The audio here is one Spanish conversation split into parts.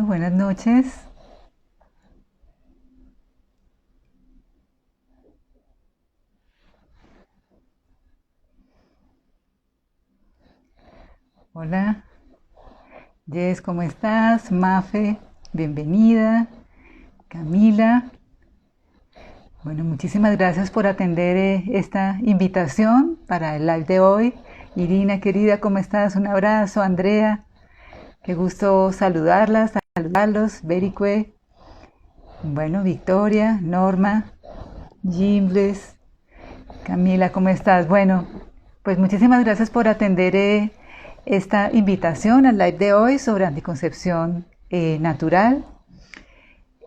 buenas noches. Hola, Jess, ¿cómo estás? Mafe, bienvenida. Camila, bueno, muchísimas gracias por atender esta invitación para el live de hoy. Irina, querida, ¿cómo estás? Un abrazo. Andrea, qué gusto saludarlos. Bericue, bueno, Victoria, Norma, Gimbles, Camila, ¿cómo estás? Bueno, pues muchísimas gracias por atender esta invitación al live de hoy sobre anticoncepción natural.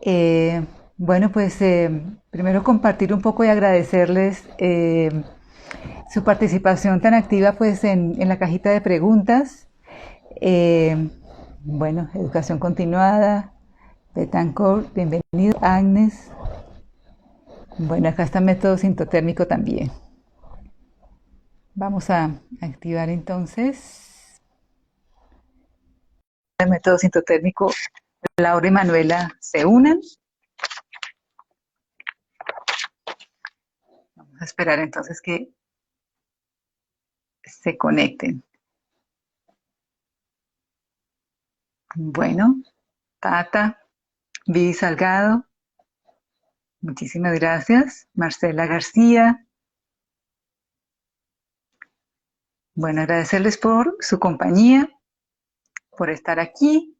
Eh, bueno, pues primero compartir un poco y agradecerles su participación tan activa pues en la cajita de preguntas. Eh, bueno, educación continuada, Betancourt, bienvenido, Agnes. Bueno, acá está método sintotérmico también. Vamos a activar entonces el método sintotérmico. Laura y Manuela se unan. Vamos a esperar entonces que se conecten. Bueno, Tata, Vivi Salgado, muchísimas gracias. Marcela García. Bueno, agradecerles por su compañía, por estar aquí.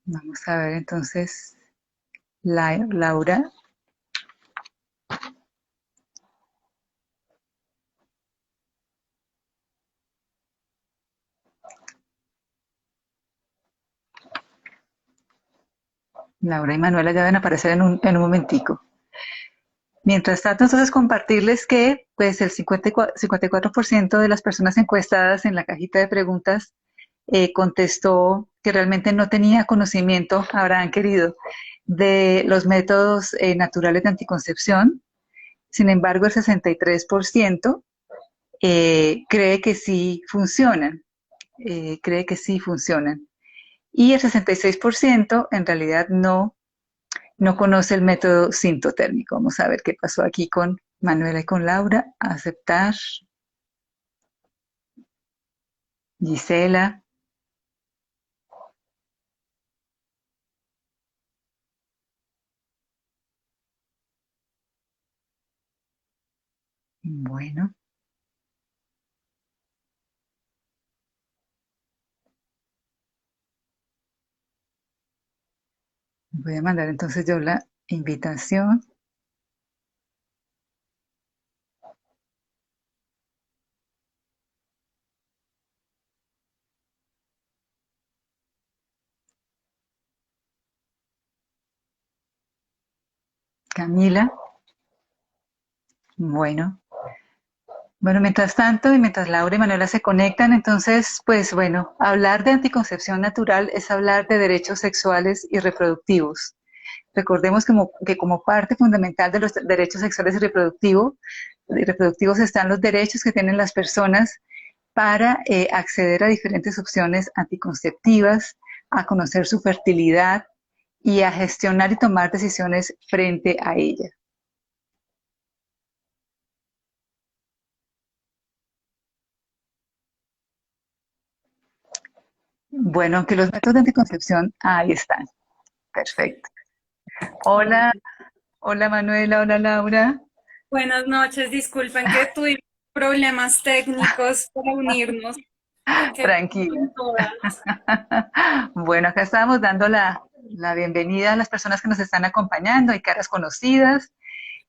Vamos a ver entonces, Laura. Laura y Manuela ya van a aparecer en un momentico. Mientras tanto, entonces compartirles que pues el 54% de las personas encuestadas en la cajita de preguntas contestó que realmente no tenía conocimiento, habrán querido, de los métodos naturales de anticoncepción. Sin embargo, el 63% cree que sí funcionan, cree que sí funcionan. Y el 66% en realidad no conoce el método sintotérmico. Vamos a ver qué pasó aquí con Manuela y con Laura. Aceptar. Gisela. Bueno, voy a mandar entonces yo la invitación. Camila. Bueno, bueno, mientras tanto y mientras Laura y Manuela se conectan, entonces, pues bueno, hablar de anticoncepción natural es hablar de derechos sexuales y reproductivos. Recordemos que como parte fundamental de los derechos sexuales y reproductivos están los derechos que tienen las personas para acceder a diferentes opciones anticonceptivas, a conocer su fertilidad y a gestionar y tomar decisiones frente a ella. Bueno, que los métodos de anticoncepción, ahí están. Perfecto. Hola, hola Manuela, hola Laura. Buenas noches, disculpen que tuvimos problemas técnicos para unirnos. Que Tranquila. con todas. Bueno, acá estamos dando la bienvenida a las personas que nos están acompañando, hay caras conocidas.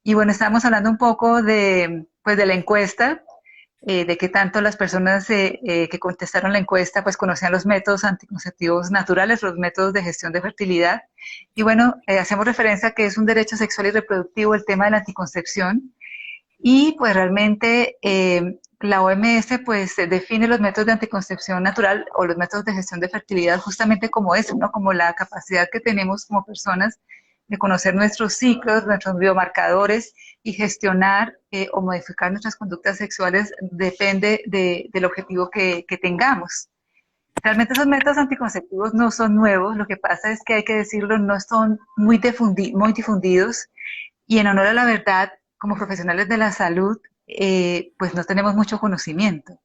Y bueno, estamos hablando un poco pues, de la encuesta, de qué tanto las personas que contestaron la encuesta pues conocían los métodos anticonceptivos naturales, los métodos de gestión de fertilidad. Y bueno, hacemos referencia a que es un derecho sexual y reproductivo el tema de la anticoncepción. Y pues realmente la OMS pues define los métodos de anticoncepción natural o los métodos de gestión de fertilidad justamente como eso, ¿no? Como la capacidad que tenemos como personas de conocer nuestros ciclos, nuestros biomarcadores y gestionar o modificar nuestras conductas sexuales depende del objetivo que tengamos. Realmente esos métodos anticonceptivos no son nuevos, lo que pasa es que hay que decirlo, no son muy difundidos y en honor a la verdad, como profesionales de la salud, pues no tenemos mucho conocimiento.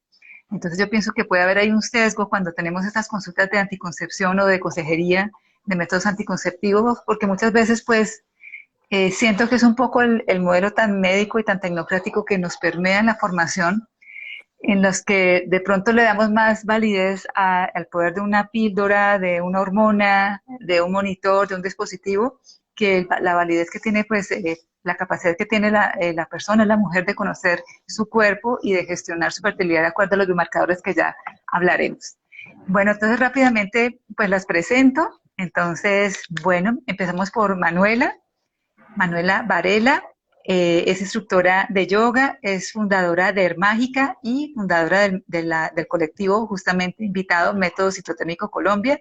Entonces yo pienso que puede haber ahí un sesgo cuando tenemos estas consultas de anticoncepción o de consejería de métodos anticonceptivos, porque muchas veces pues siento que es un poco el modelo tan médico y tan tecnocrático que nos permea en la formación, en los que de pronto le damos más validez al poder de una píldora, de una hormona, de un monitor, de un dispositivo, que la validez que tiene, pues, la capacidad que tiene la persona, la mujer, de conocer su cuerpo y de gestionar su fertilidad de acuerdo a los biomarcadores que ya hablaremos. Bueno, entonces rápidamente, pues las presento. Entonces, bueno, empezamos por Manuela. Manuela Varela es instructora de yoga, es fundadora de Hermágica y fundadora del colectivo justamente invitado Método Citotécnico Colombia,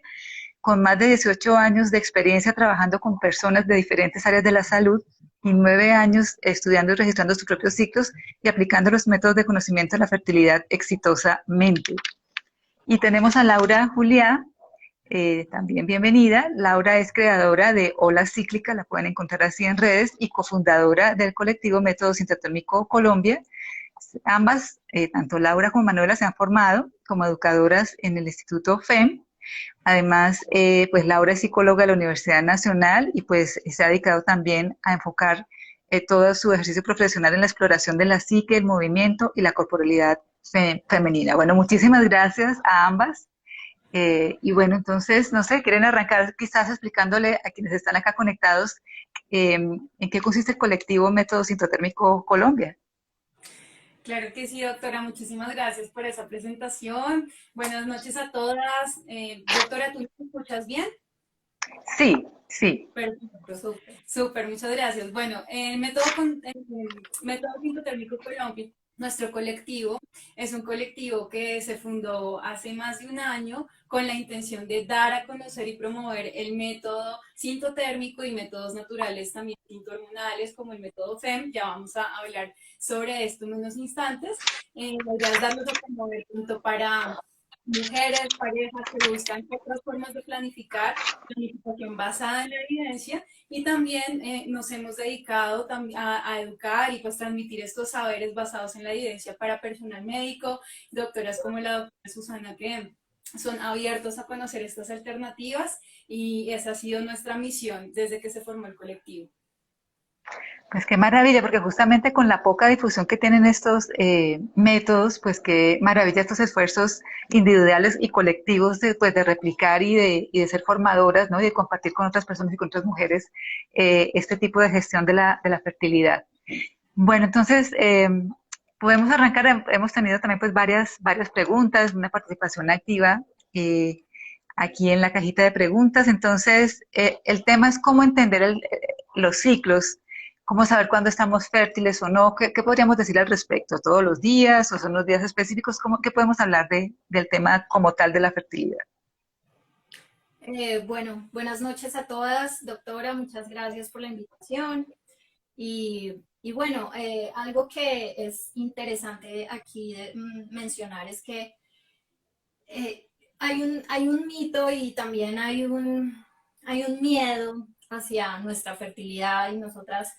con más de 18 años de experiencia trabajando con personas de diferentes áreas de la salud y 9 años estudiando y registrando sus propios ciclos y aplicando los métodos de conocimiento de la fertilidad exitosamente. Y tenemos a Laura Juliá, también bienvenida. Laura es creadora de Ola Cíclica, la pueden encontrar así en redes, y cofundadora del colectivo Método Sintotécnico Colombia. Ambas, tanto Laura como Manuela, se han formado como educadoras en el Instituto FEM. Además, pues Laura es psicóloga de la Universidad Nacional y pues se ha dedicado también a enfocar todo su ejercicio profesional en la exploración de la psique, el movimiento y la corporalidad femenina. Bueno, muchísimas gracias a ambas. Y bueno, entonces, no sé, quieren arrancar quizás explicándole a quienes están acá conectados en qué consiste el colectivo Método Sintotérmico Colombia. Claro que sí, doctora. Muchísimas gracias por esa presentación. Buenas noches a todas. Doctora, ¿tú me escuchas bien? Sí, sí. Perfecto, súper, súper, muchas gracias. Bueno, Método Sintotérmico Colombia, nuestro colectivo, es un colectivo que se fundó hace más de un año con la intención de dar a conocer y promover el método sintotérmico y métodos naturales también sintohormonales como el método FEM. Ya vamos a hablar sobre esto en unos instantes. La idea es darlos a promover tanto para mujeres, parejas que buscan otras formas de planificación basada en la evidencia y también nos hemos dedicado a educar y pues transmitir estos saberes basados en la evidencia para personal médico, doctoras como la doctora Susana que son abiertos a conocer estas alternativas y esa ha sido nuestra misión desde que se formó el colectivo. Pues qué maravilla, porque justamente con la poca difusión que tienen estos métodos, pues qué maravilla estos esfuerzos individuales y colectivos de, pues, de replicar y de ser formadoras, ¿no? Y de compartir con otras personas y con otras mujeres este tipo de gestión de la fertilidad. Bueno, entonces podemos arrancar. Hemos tenido también pues varias preguntas, una participación activa aquí en la cajita de preguntas. Entonces, el tema es cómo entender los ciclos, cómo saber cuándo estamos fértiles o no. ¿Qué podríamos decir al respecto? ¿Todos los días o son los días específicos? ¿Qué podemos hablar del tema como tal de la fertilidad? Bueno, buenas noches a todas, doctora, muchas gracias por la invitación. Y bueno, algo que es interesante aquí mencionar es que hay un mito y también hay un miedo hacia nuestra fertilidad y nosotras,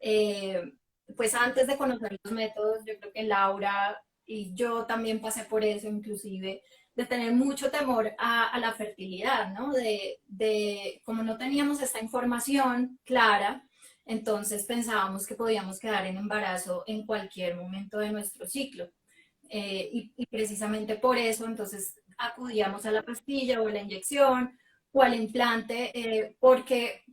eh, pues antes de conocer los métodos, yo creo que Laura y yo también pasé por eso, inclusive, de tener mucho temor a la fertilidad, ¿no? Como no teníamos esta información clara, entonces pensábamos que podíamos quedar en embarazo en cualquier momento de nuestro ciclo. Y precisamente por eso entonces acudíamos a la pastilla o a la inyección o al implante, porque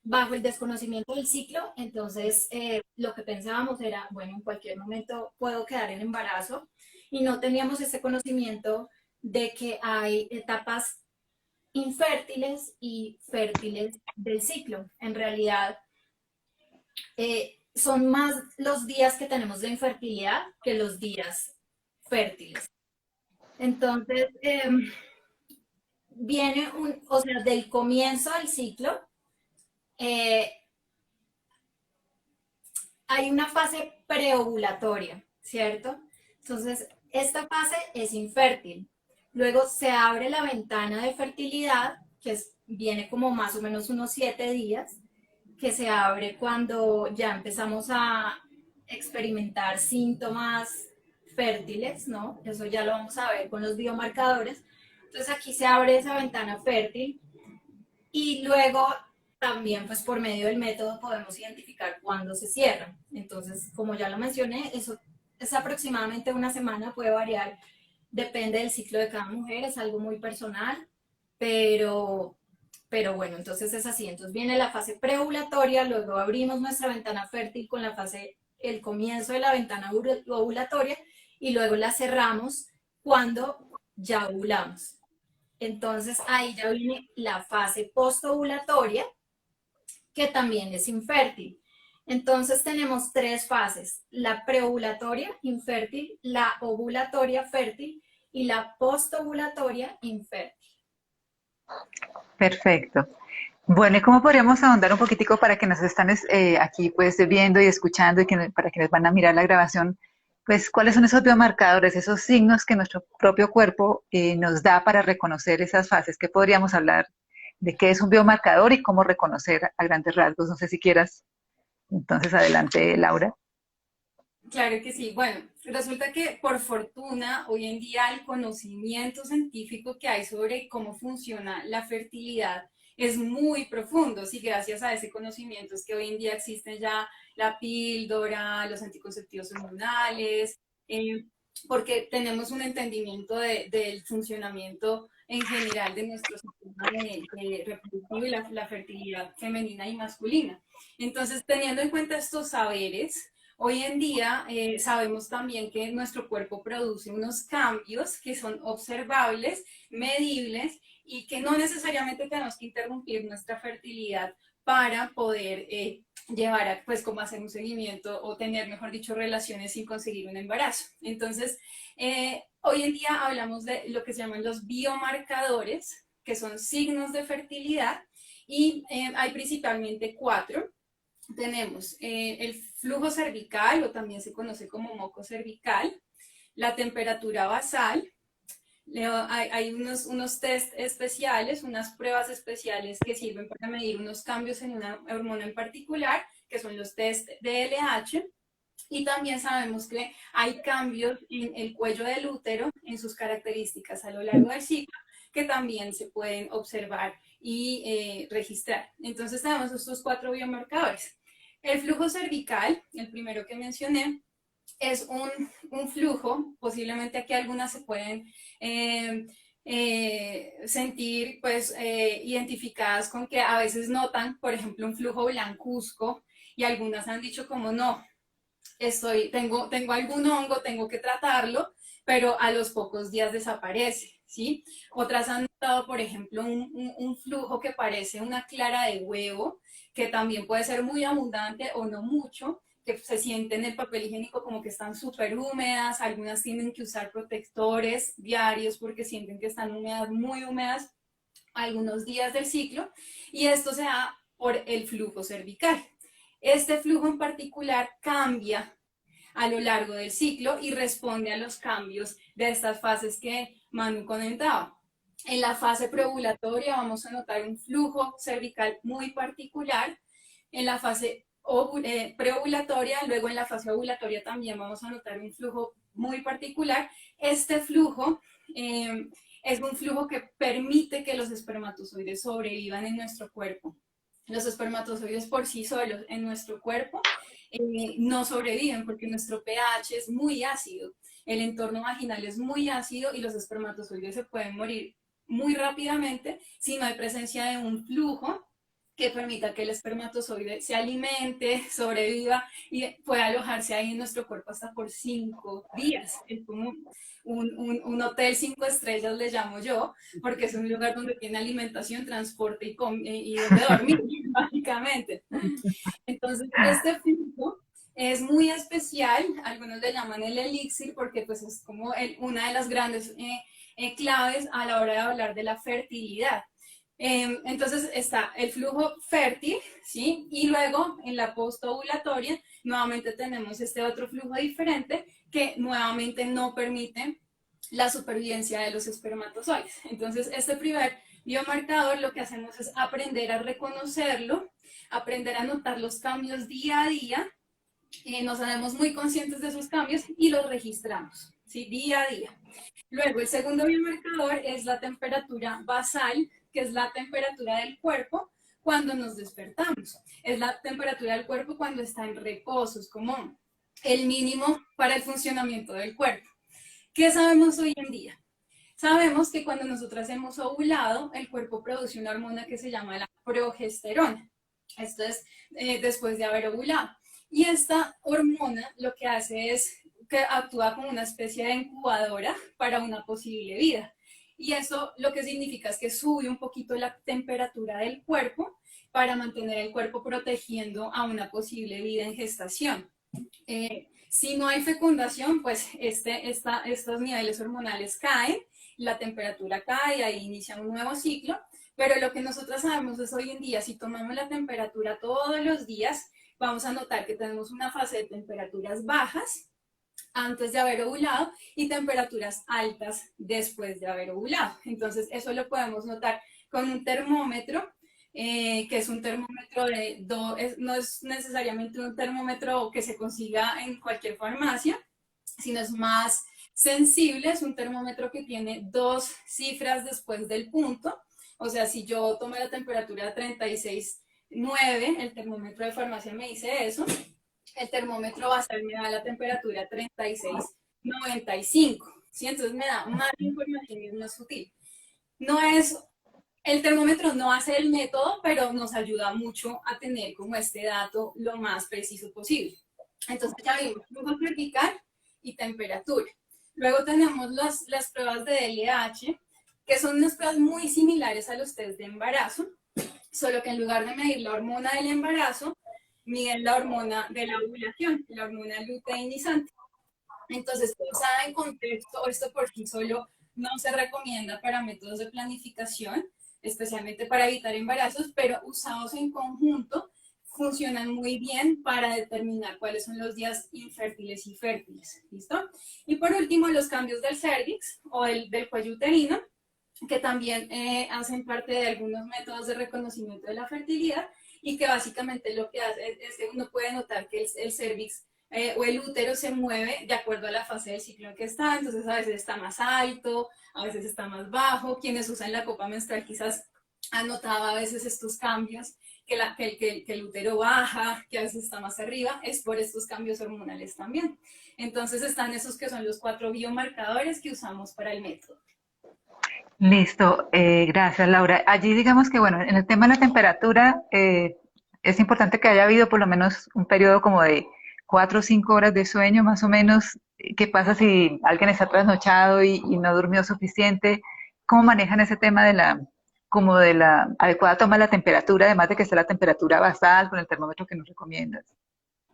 bajo el desconocimiento del ciclo, entonces lo que pensábamos era, bueno, en cualquier momento puedo quedar en embarazo y no teníamos ese conocimiento de que hay etapas infértiles y fértiles del ciclo. En realidad, son más los días que tenemos de infertilidad que los días fértiles. Entonces, o sea, del comienzo del ciclo, eh, hay una fase preovulatoria, ¿cierto? Entonces, esta fase es infértil, Luego se abre la ventana de fertilidad, viene como más o menos unos 7 días, que se abre cuando ya empezamos a experimentar síntomas fértiles, ¿no? Eso ya lo vamos a ver con los biomarcadores. Entonces aquí se abre esa ventana fértil y luego también pues por medio del método podemos identificar cuándo se cierra. Entonces, como ya lo mencioné, eso es aproximadamente una semana, puede variar, depende del ciclo de cada mujer, es algo muy personal, pero, pero bueno, entonces es así. Entonces viene la fase preovulatoria, luego abrimos nuestra ventana fértil con la fase, el comienzo de la ventana ovulatoria y luego la cerramos cuando ya ovulamos. Entonces ahí ya viene la fase postovulatoria, que también es infértil. Entonces tenemos 3 fases: la preovulatoria infértil, la ovulatoria fértil y la postovulatoria infértil. Perfecto. Bueno, ¿y cómo podríamos ahondar un poquitico para que nos están aquí pues viendo y escuchando y para quienes van a mirar la grabación, pues cuáles son esos biomarcadores, esos signos que nuestro propio cuerpo nos da para reconocer esas fases? ¿Qué podríamos hablar de qué es un biomarcador y cómo reconocer a grandes rasgos? No sé si quieras. Entonces, adelante, Laura. Claro que sí. Bueno, resulta que por fortuna hoy en día el conocimiento científico que hay sobre cómo funciona la fertilidad es muy profundo. Sí, gracias a ese conocimiento es que hoy en día existen ya la píldora, los anticonceptivos hormonales, porque tenemos un entendimiento del funcionamiento en general de nuestro sistema de reproductivo y la fertilidad femenina y masculina. Entonces, teniendo en cuenta estos saberes, hoy en día sabemos también que nuestro cuerpo produce unos cambios que son observables, medibles y que no necesariamente tenemos que interrumpir nuestra fertilidad para poder llevar a, pues, como hacer un seguimiento o tener, mejor dicho, relaciones sin conseguir un embarazo. Entonces, hoy en día hablamos de lo que se llaman los biomarcadores, que son signos de fertilidad, y hay principalmente 4. Tenemos el flujo cervical, o también se conoce como moco cervical, la temperatura basal. Hay unos test especiales, unas pruebas especiales que sirven para medir unos cambios en una hormona en particular, que son los test de LH. Y también sabemos que hay cambios en el cuello del útero, en sus características a lo largo del ciclo, que también se pueden observar y registrar. Entonces tenemos estos 4 biomarcadores. El flujo cervical, el primero que mencioné, es un flujo, posiblemente aquí algunas se pueden sentir pues identificadas con que a veces notan, por ejemplo, un flujo blancuzco, y algunas han dicho como no, tengo algún hongo, tengo que tratarlo, pero a los pocos días desaparece, ¿sí? Otras han notado, por ejemplo, un flujo que parece una clara de huevo, que también puede ser muy abundante o no mucho, que se siente en el papel higiénico como que están súper húmedas, algunas tienen que usar protectores diarios porque sienten que están húmedas, muy húmedas, algunos días del ciclo, y esto se da por el flujo cervical. Este flujo en particular cambia a lo largo del ciclo y responde a los cambios de estas fases que Manu comentaba. En la fase preovulatoria vamos a notar un flujo cervical muy particular. En la fase preovulatoria, luego en la fase ovulatoria también vamos a notar un flujo muy particular. Este flujo es un flujo que permite que los espermatozoides sobrevivan en nuestro cuerpo. Los espermatozoides por sí solos en nuestro cuerpo no sobreviven porque nuestro pH es muy ácido, el entorno vaginal es muy ácido y los espermatozoides se pueden morir muy rápidamente si no hay presencia de un flujo que permita que el espermatozoide se alimente, sobreviva y pueda alojarse ahí en nuestro cuerpo hasta por 5 días. Es como un hotel 5 estrellas, le llamo yo, porque es un lugar donde tiene alimentación, transporte y donde dormir, básicamente. Entonces, este flujo es muy especial, algunos le llaman el elixir porque pues es como una de las grandes claves a la hora de hablar de la fertilidad. Entonces está el flujo fértil, ¿sí? Y luego en la postovulatoria nuevamente tenemos este otro flujo diferente que nuevamente no permite la supervivencia de los espermatozoides. Entonces, este primer biomarcador lo que hacemos es aprender a reconocerlo, aprender a notar los cambios día a día, nos hacemos muy conscientes de esos cambios y los registramos, ¿sí? Día a día. Luego, el segundo biomarcador es la temperatura basal, que es la temperatura del cuerpo cuando nos despertamos. Es la temperatura del cuerpo cuando está en reposo, es como el mínimo para el funcionamiento del cuerpo. ¿Qué sabemos hoy en día? Sabemos que cuando nosotras hemos ovulado, el cuerpo produce una hormona que se llama la progesterona. Esto es después de haber ovulado. Y esta hormona lo que hace es que actúa como una especie de incubadora para una posible vida. Y eso lo que significa es que sube un poquito la temperatura del cuerpo para mantener el cuerpo protegiendo a una posible vida en gestación. Si no hay fecundación, pues estos niveles hormonales caen, la temperatura cae, ahí inicia un nuevo ciclo, pero lo que nosotros sabemos es hoy en día, si tomamos la temperatura todos los días, vamos a notar que tenemos una fase de temperaturas bajas antes de haber ovulado y temperaturas altas después de haber ovulado. Entonces, eso lo podemos notar con un termómetro, que es un termómetro no es necesariamente un termómetro que se consiga en cualquier farmacia, sino es más sensible, es un termómetro que tiene 2 cifras después del punto. O sea, si yo tomo la temperatura 36,9, el termómetro de farmacia me dice eso, el termómetro basal me da la temperatura 36,95, ¿sí? Entonces me da más información y es más sutil. No es, el termómetro no hace el método, pero nos ayuda mucho a tener como este dato lo más preciso posible. Entonces ya vimos flujo cervical y temperatura. Luego tenemos las pruebas de DLH, que son unas pruebas muy similares a los test de embarazo, solo que en lugar de medir la hormona del embarazo, miden la hormona de la ovulación, la hormona luteinizante. Entonces, usada en contexto, esto por sí solo no se recomienda para métodos de planificación, especialmente para evitar embarazos, pero usados en conjunto funcionan muy bien para determinar cuáles son los días infértiles y fértiles. ¿Listo? Y por último, los cambios del cervix o del cuello uterino, que también hacen parte de algunos métodos de reconocimiento de la fertilidad y que básicamente lo que hace es que uno puede notar que el cervix o el útero se mueve de acuerdo a la fase del ciclo en que está, entonces a veces está más alto, a veces está más bajo. Quienes usan la copa menstrual quizás han notado a veces estos cambios, que el útero baja, que a veces está más arriba, es por estos cambios hormonales también. Entonces están esos que son los 4 biomarcadores que usamos para el método. Listo, gracias Laura. Allí digamos que, bueno, en el tema de la temperatura, es importante que haya habido por lo menos un periodo como de 4 o 5 horas de sueño más o menos. ¿Qué pasa si alguien está trasnochado y no durmió suficiente? ¿Cómo manejan ese tema de como de la adecuada toma de la temperatura, además de que esté la temperatura basal con el termómetro que nos recomiendas?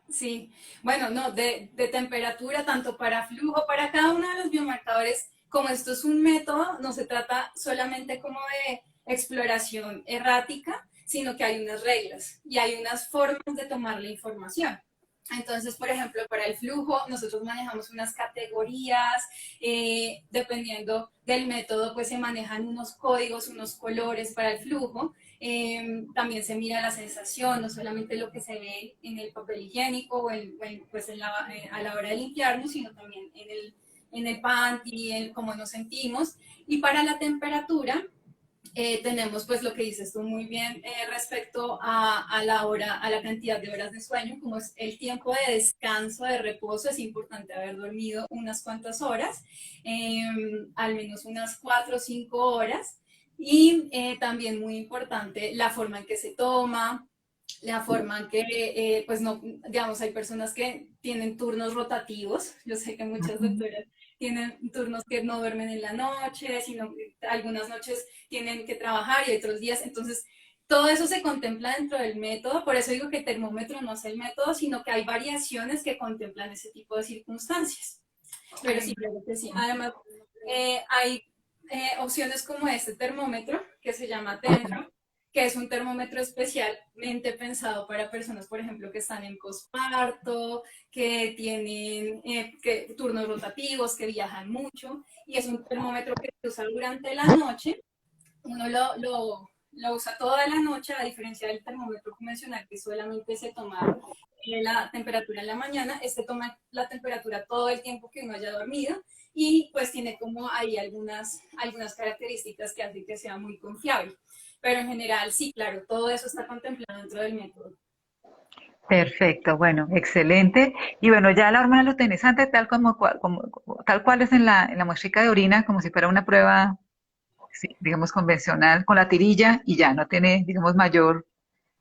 Sí, bueno, no, de temperatura, tanto para flujo, para cada uno de los biomarcadores, como esto es un método, no se trata solamente como de exploración errática, sino que hay unas reglas y hay unas formas de tomar la información. Entonces, por ejemplo, para el flujo, nosotros manejamos unas categorías, dependiendo del método, pues se manejan unos códigos, unos colores para el flujo. También se mira la sensación, no solamente lo que se ve en el papel higiénico pues a la hora de limpiarnos, sino también en el panty, en cómo nos sentimos. Y para la temperatura, tenemos pues lo que dices tú muy bien, respecto a la hora, a la cantidad de horas de sueño, como es el tiempo de descanso, de reposo. Es importante haber dormido unas cuantas horas, al menos unas 4 o 5 horas. Y también muy importante la forma en que se toma, la forma en que, pues no, digamos, hay personas que tienen turnos rotativos. Yo sé que muchas doctoras tienen turnos que no duermen en la noche, sino que algunas noches tienen que trabajar y otros días. Entonces, todo eso se contempla dentro del método. Por eso digo que el termómetro no es el método, sino que hay variaciones que contemplan ese tipo de circunstancias. Pero sí, claro que sí. Además, hay opciones como este termómetro que se llama Tensor, que es un termómetro especialmente pensado para personas, por ejemplo, que están en posparto, que tienen turnos rotativos, que viajan mucho, y es un termómetro que se usa durante la noche. Uno lo usa toda la noche, a diferencia del termómetro convencional que solamente se toma la temperatura en la mañana. Este toma la temperatura todo el tiempo que uno haya dormido y pues tiene como ahí algunas características que hacen que sea muy confiable. Pero en general, sí, claro, todo eso está contemplado dentro del método. Perfecto, bueno, excelente. Y bueno, ya la hormona luteinizante, tal cual es en la muestra de orina, como si fuera una prueba, sí, digamos, convencional, con la tirilla y ya, no tiene, digamos, mayor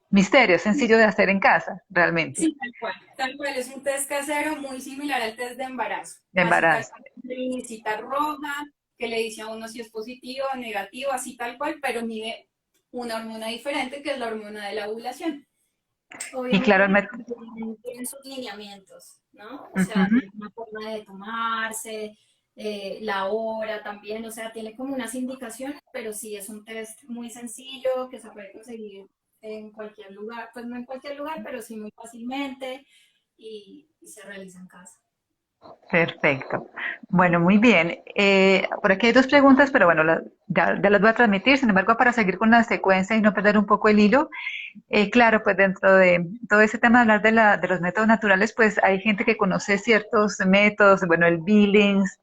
misterio, es sencillo de hacer en casa, realmente, Sí, tal cual. Tal cual, es un test casero muy similar al test de embarazo. de Así tal embarazo. cual, una linecita roja que le dice a uno si es positivo o negativo, así tal cual, pero mide una hormona diferente que es la hormona de la ovulación. Y claro, Obviamente también tienen sus lineamientos, ¿no? O sea, ujú. tiene una forma de tomarse, la hora también, o sea, tiene como unas indicaciones, pero sí es un test muy sencillo que se puede conseguir en cualquier lugar, pues no en cualquier lugar, pero sí muy fácilmente y se realiza en casa. Perfecto. Bueno, muy bien. Por aquí hay dos preguntas, pero bueno, ya las voy a transmitir. Sin embargo, para seguir con la secuencia y no perder un poco el hilo, claro, pues dentro de todo ese tema de hablar de los métodos naturales, pues hay gente que conoce ciertos métodos, bueno, el Billings,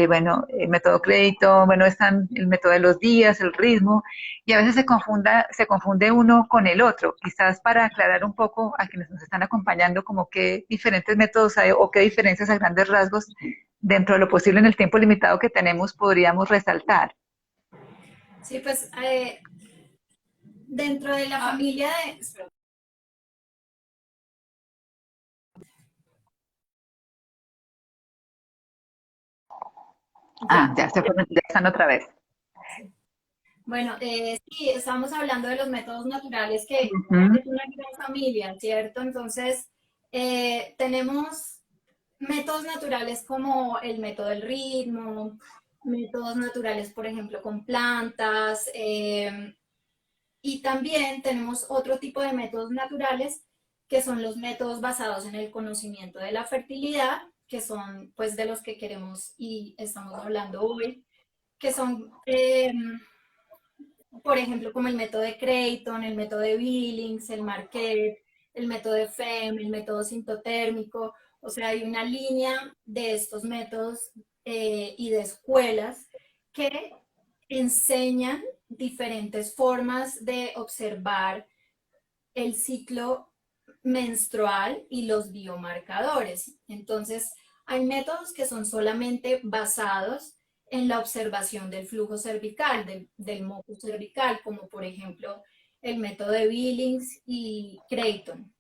bueno, el método crédito, bueno, están el método de los días, el ritmo, y a veces se confunde uno con el otro. Quizás para aclarar un poco a quienes nos están acompañando, como qué diferentes métodos hay o qué diferencias a grandes rasgos dentro de lo posible en el tiempo limitado que tenemos podríamos resaltar. Sí, pues dentro de la Ah, familia de... espera. ¿Ya? Ya están otra vez. Sí. Bueno, sí, estamos hablando de los métodos naturales, que Ujú. es una gran familia, ¿cierto? Entonces, tenemos métodos naturales como el método del ritmo, métodos naturales, por ejemplo, con plantas, y también tenemos otro tipo de métodos naturales que son los métodos basados en el conocimiento de la fertilidad, que son pues de los que queremos y estamos hablando hoy, que son por ejemplo, como el método de Creighton, el método de Billings, el Marquette, el método de FEM, el método sintotérmico. O sea, hay una línea de estos métodos y de escuelas que enseñan diferentes formas de observar el ciclo menstrual y los biomarcadores. Entonces, hay métodos que son solamente basados en la observación del flujo cervical, del moco cervical, como por ejemplo el método de Billings y Creighton.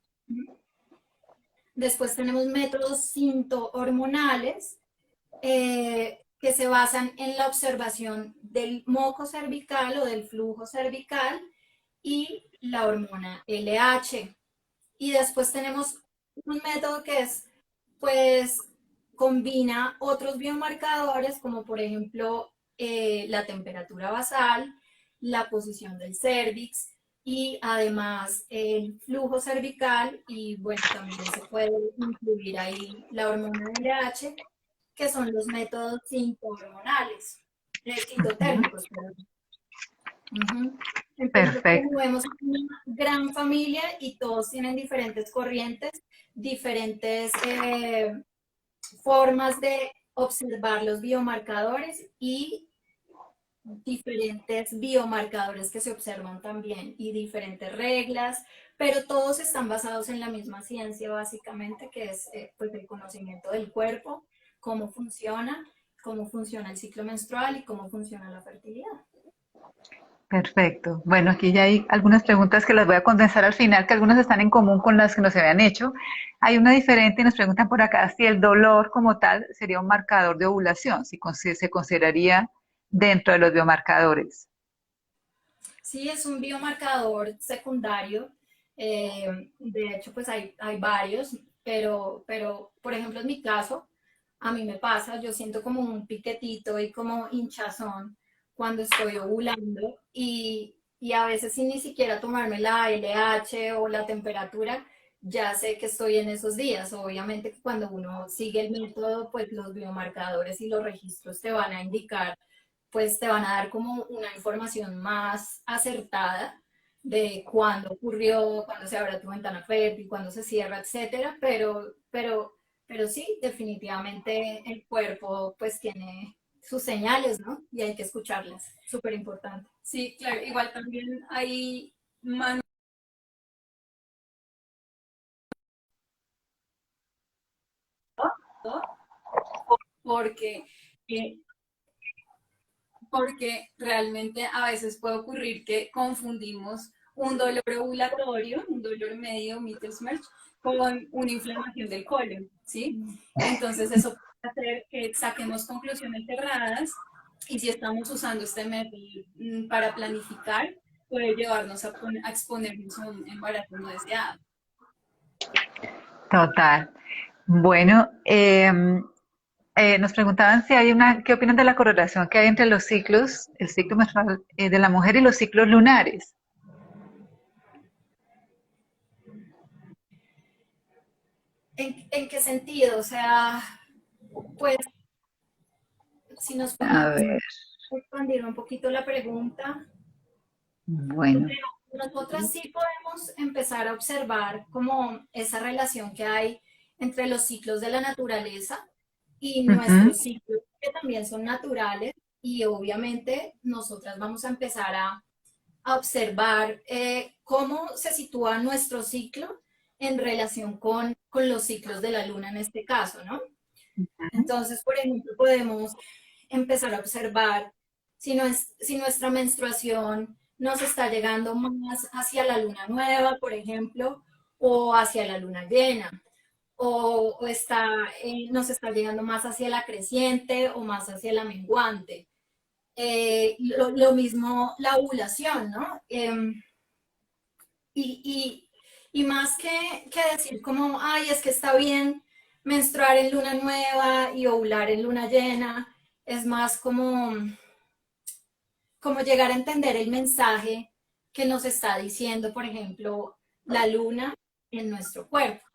Después tenemos métodos sintohormonales que se basan en la observación del moco cervical o del flujo cervical y la hormona LH. Y después tenemos un método que es, pues, combina otros biomarcadores, como por ejemplo la temperatura basal, la posición del cervix y además el flujo cervical y bueno, también se puede incluir ahí la hormona LH, que son los métodos sintohormonales, sintotérmicos, perdón. Ujú. Entonces, como Perfecto. vemos, es una gran familia y todos tienen diferentes corrientes, diferentes formas de observar los biomarcadores y diferentes biomarcadores que se observan también y diferentes reglas, pero todos están basados en la misma ciencia básicamente, que es pues el conocimiento del cuerpo, cómo funciona el ciclo menstrual y cómo funciona la fertilidad. Perfecto. Bueno, aquí ya hay algunas preguntas que las voy a condensar al final, que algunas están en común con las que nos habían hecho. Hay una diferente y nos preguntan por acá si el dolor como tal sería un marcador de ovulación, si se consideraría dentro de los biomarcadores. Sí, es un biomarcador secundario. De hecho, pues hay varios, pero, por ejemplo, en mi caso, a mí me pasa, yo siento como un piquetito y como hinchazón cuando estoy ovulando y a veces sin ni siquiera tomarme la LH o la temperatura, ya sé que estoy en esos días. Obviamente que cuando uno sigue el método, pues los biomarcadores y los registros te van a indicar, pues te van a dar como una información más acertada de cuándo ocurrió, cuándo se abre tu ventana fértil, cuándo se cierra, etcétera, pero sí, definitivamente el cuerpo pues tiene sus señales, ¿no? Y hay que escucharlas, súper importante. Sí, claro, igual también hay manos porque, eh, porque realmente a veces puede ocurrir que confundimos un dolor ovulatorio, un dolor medio, Mittelsmert, con una inflamación del colon, ¿sí? Entonces eso puede hacer que saquemos conclusiones erradas y si estamos usando este método para planificar, puede llevarnos a exponernos a un embarazo no deseado. Total. Bueno, nos preguntaban si hay ¿qué opinan de la correlación que hay entre los ciclos, el ciclo menstrual de la mujer y los ciclos lunares? En qué sentido? O sea, pues si nos A podemos ver, expandir un poquito la pregunta. bueno. Nosotras sí podemos empezar a observar como esa relación que hay entre los ciclos de la naturaleza y Ujú. nuestros ciclos, que también son naturales, y obviamente nosotras vamos a empezar a observar cómo se sitúa nuestro ciclo en relación con los ciclos de la luna en este caso, ¿no? Entonces, por ejemplo, podemos empezar a observar si nuestra menstruación nos está llegando más hacia la luna nueva, por ejemplo, o hacia la luna llena, nos está llegando más hacia la creciente o más hacia la menguante. Lo mismo la ovulación, ¿no? Y, y más que decir como, ay, es que está bien menstruar en luna nueva y ovular en luna llena, es más como llegar a entender el mensaje que nos está diciendo, por ejemplo, la luna en nuestro cuerpo.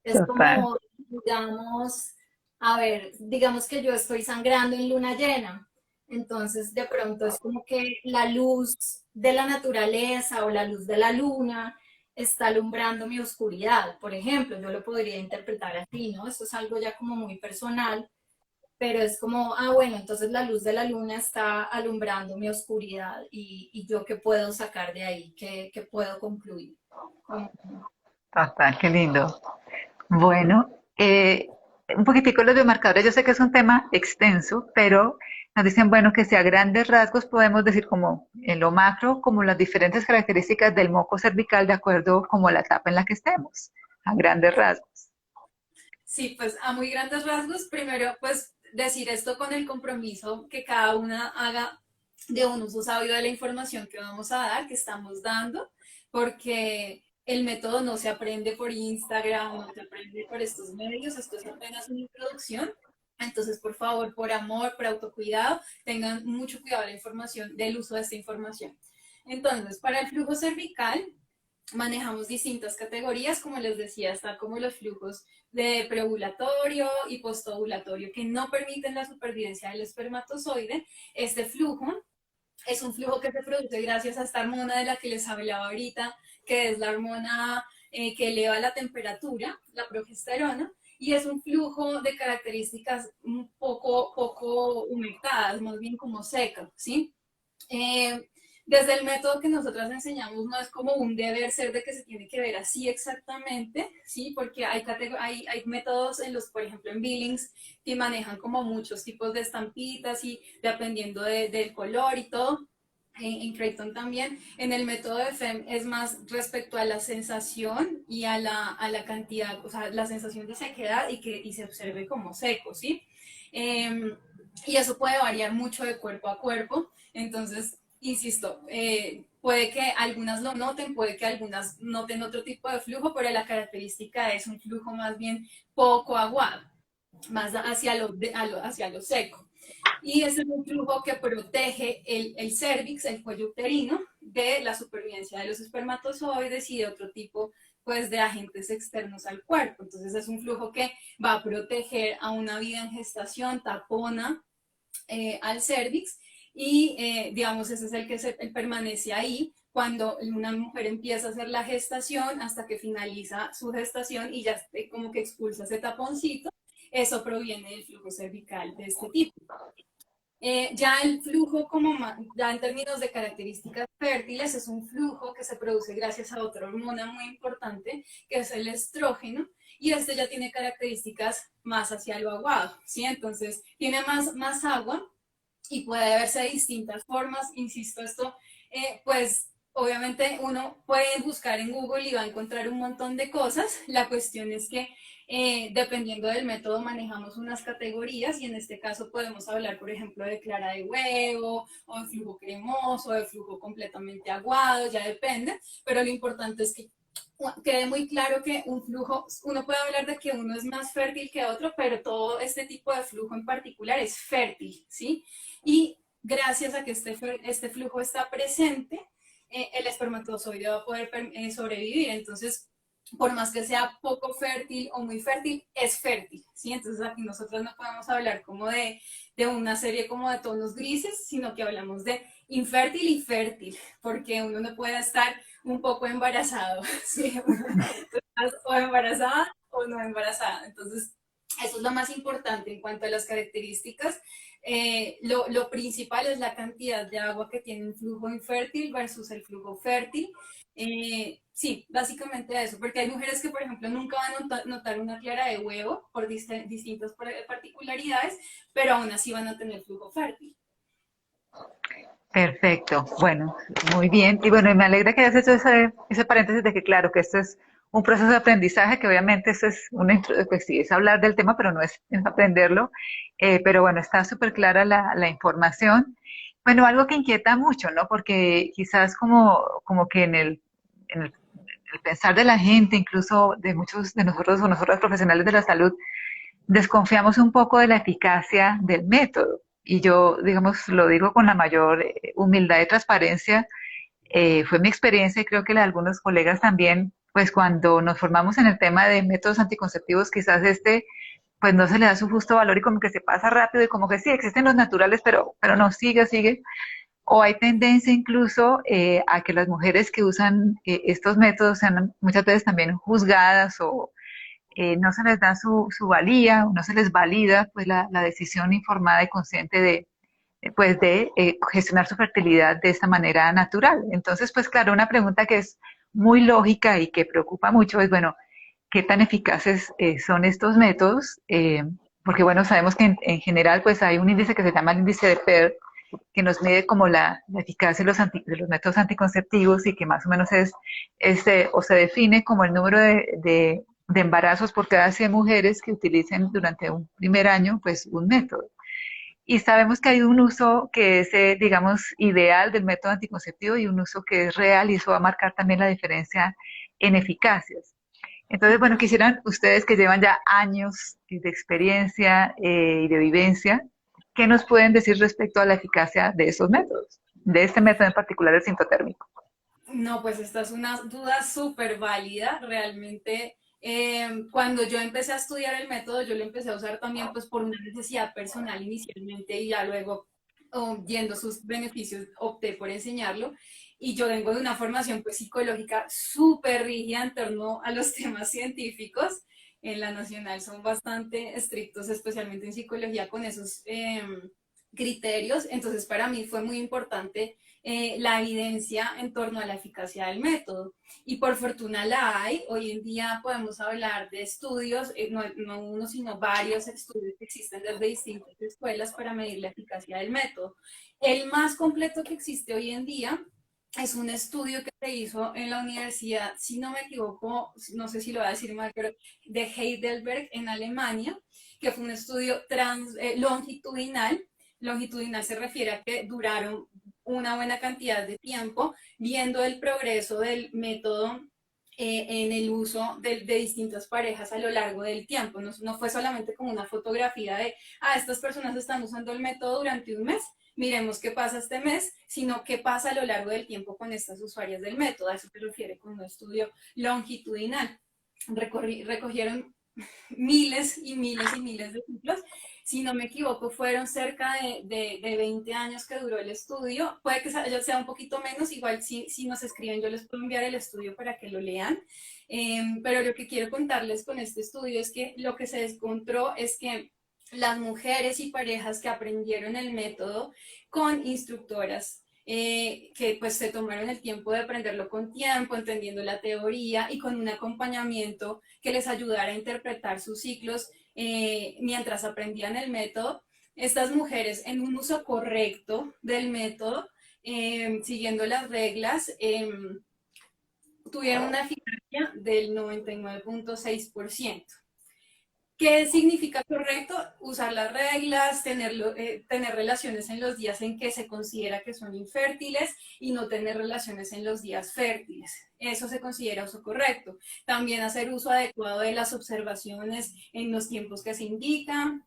Es Total. como, digamos, a ver, digamos que yo estoy sangrando en luna llena, entonces de pronto es como que la luz de la naturaleza o la luz de la luna está alumbrando mi oscuridad, por ejemplo, yo lo podría interpretar así, ¿no? Eso es algo ya como muy personal, pero es como, ah, bueno, entonces la luz de la luna está alumbrando mi oscuridad y yo qué puedo sacar de ahí, qué puedo concluir. Como, Total, qué lindo. Bueno, un poquitico los biomarcadores, yo sé que es un tema extenso, pero nos dicen, bueno, que si a grandes rasgos podemos decir como en lo macro, como las diferentes características del moco cervical de acuerdo como a la etapa en la que estemos, a grandes rasgos. Sí, pues a muy grandes rasgos, primero pues decir esto con el compromiso que cada una haga de un uso sabio de la información que vamos a dar, que estamos dando, porque el método no se aprende por Instagram, no se aprende por estos medios, esto es apenas una introducción. Entonces, por favor, por amor, por autocuidado, tengan mucho cuidado de la información, del uso de esta información. Entonces, para el flujo cervical, manejamos distintas categorías, como les decía, está como los flujos de preovulatorio y postovulatorio que no permiten la supervivencia del espermatozoide. Este flujo es un flujo que se produce gracias a esta hormona de la que les hablaba ahorita, que es la hormona que eleva la temperatura, la progesterona, y es un flujo de características un poco humectadas, más bien como seca, ¿sí? Eh, Desde el método que nosotras enseñamos no es como un deber ser de que se tiene que ver así exactamente, ¿sí? Porque hay métodos en los, por ejemplo, en Billings, que manejan como muchos tipos de estampitas y dependiendo del color y todo. En Creighton también. En el método de FEM es más respecto a la sensación y a la cantidad, o sea, la sensación de sequedad y se observe como seco, ¿sí? Y eso puede variar mucho de cuerpo a cuerpo. Entonces, insisto, puede que algunas lo noten, puede que algunas noten otro tipo de flujo, pero la característica es un flujo más bien poco aguado. más hacia lo seco. Y ese es un flujo que protege el cervix, el cuello uterino, de la supervivencia de los espermatozoides y de otro tipo pues, de agentes externos al cuerpo. Entonces es un flujo que va a proteger a una vida en gestación, tapona al cervix y digamos ese es el que él permanece ahí cuando una mujer empieza a hacer la gestación hasta que finaliza su gestación y ya como que expulsa ese taponcito. Eso proviene del flujo cervical de este tipo. Ya el flujo, ya en términos de características fértiles, es un flujo que se produce gracias a otra hormona muy importante, que es el estrógeno, y este ya tiene características más hacia lo aguado, ¿sí? Entonces, tiene más agua y puede verse de distintas formas, insisto, esto, pues, obviamente uno puede buscar en Google y va a encontrar un montón de cosas, la cuestión es que dependiendo del método manejamos unas categorías y en este caso podemos hablar, por ejemplo, de clara de huevo o de flujo cremoso, o de flujo completamente aguado, ya depende, pero lo importante es que quede muy claro que un flujo, uno puede hablar de que uno es más fértil que otro, pero todo este tipo de flujo en particular es fértil, ¿sí? Y gracias a que este flujo está presente, el espermatozoide va a poder sobrevivir. Entonces, por más que sea poco fértil o muy fértil, es fértil, ¿sí? Entonces aquí nosotros no podemos hablar como de una serie como de tonos grises, sino que hablamos de infértil y fértil, porque uno no puede estar un poco embarazado, ¿sí? O embarazada o no embarazada. Entonces, eso es lo más importante en cuanto a las características. Lo principal es la cantidad de agua que tiene un flujo infértil versus el flujo fértil. Sí, básicamente eso, porque hay mujeres que, por ejemplo, nunca van a notar una clara de huevo por distintas particularidades, pero aún así van a tener flujo fértil. Perfecto, bueno, muy bien. Y bueno, y me alegra que hayas hecho ese paréntesis de que claro, que esto es un proceso de aprendizaje, que obviamente esto es pues sí, es hablar del tema, pero no es aprenderlo. Pero bueno, está súper clara la información. Bueno, algo que inquieta mucho, ¿no? Porque quizás como que en el pensar de la gente, incluso de muchos de nosotros o nosotras profesionales de la salud, desconfiamos un poco de la eficacia del método. Y yo, digamos, lo digo con la mayor humildad y transparencia. Fue mi experiencia y creo que la de algunos colegas también, pues cuando nos formamos en el tema de métodos anticonceptivos, quizás pues no se le da su justo valor y como que se pasa rápido y como que sí, existen los naturales, pero no, sigue. O hay tendencia incluso a que las mujeres que usan estos métodos sean muchas veces también juzgadas o no se les da su valía, o no se les valida pues la decisión informada y consciente de gestionar su fertilidad de esta manera natural. Entonces, pues claro, una pregunta que es muy lógica y que preocupa mucho es, bueno, ¿qué tan eficaces son estos métodos? Porque bueno, sabemos que en general pues hay un índice que se llama el índice de PER, que nos mide como la eficacia de los métodos anticonceptivos y que más o menos o se define como el número de embarazos por cada 100 mujeres que utilicen durante un primer año pues un método. Y sabemos que hay un uso que es, digamos, ideal del método anticonceptivo y un uso que es real y eso va a marcar también la diferencia en eficacias. Entonces, bueno, quisieran ustedes que llevan ya años de experiencia y de vivencia, ¿qué nos pueden decir respecto a la eficacia de esos métodos? De este método en particular, el sintotérmico. No, pues esta es una duda súper válida. Realmente, cuando yo empecé a estudiar el método, yo lo empecé a usar también pues por una necesidad personal inicialmente y ya luego, viendo sus beneficios, opté por enseñarlo. Y yo vengo de una formación pues psicológica súper rígida en torno a los temas científicos. En la Nacional son bastante estrictos, especialmente en psicología, con esos criterios. Entonces, para mí fue muy importante la evidencia en torno a la eficacia del método. Y por fortuna la hay. Hoy en día podemos hablar de estudios, no uno, sino varios estudios que existen desde distintas escuelas para medir la eficacia del método. El más completo que existe hoy en día es un estudio que se hizo en la universidad, si no me equivoco, no sé si lo voy a decir mal, pero de Heidelberg en Alemania, que fue un estudio longitudinal. Longitudinal se refiere a que duraron una buena cantidad de tiempo viendo el progreso del método en el uso de distintas parejas a lo largo del tiempo. No, no fue solamente como una fotografía de, estas personas están usando el método durante un mes, miremos qué pasa este mes, sino qué pasa a lo largo del tiempo con estas usuarias del método. A eso se refiere con un estudio longitudinal. Recogieron miles y miles y miles de ciclos. Si no me equivoco, fueron cerca de 20 años que duró el estudio. Puede que sea un poquito menos, igual si nos escriben yo les puedo enviar el estudio para que lo lean. Pero lo que quiero contarles con este estudio es que lo que se encontró es que las mujeres y parejas que aprendieron el método con instructoras que pues se tomaron el tiempo de aprenderlo con tiempo, entendiendo la teoría y con un acompañamiento que les ayudara a interpretar sus ciclos mientras aprendían el método. Estas mujeres en un uso correcto del método, siguiendo las reglas, tuvieron una eficacia del 99.6%. ¿Qué significa correcto? Usar las reglas, tener relaciones en los días en que se considera que son infértiles y no tener relaciones en los días fértiles. Eso se considera uso correcto. También hacer uso adecuado de las observaciones en los tiempos que se indican,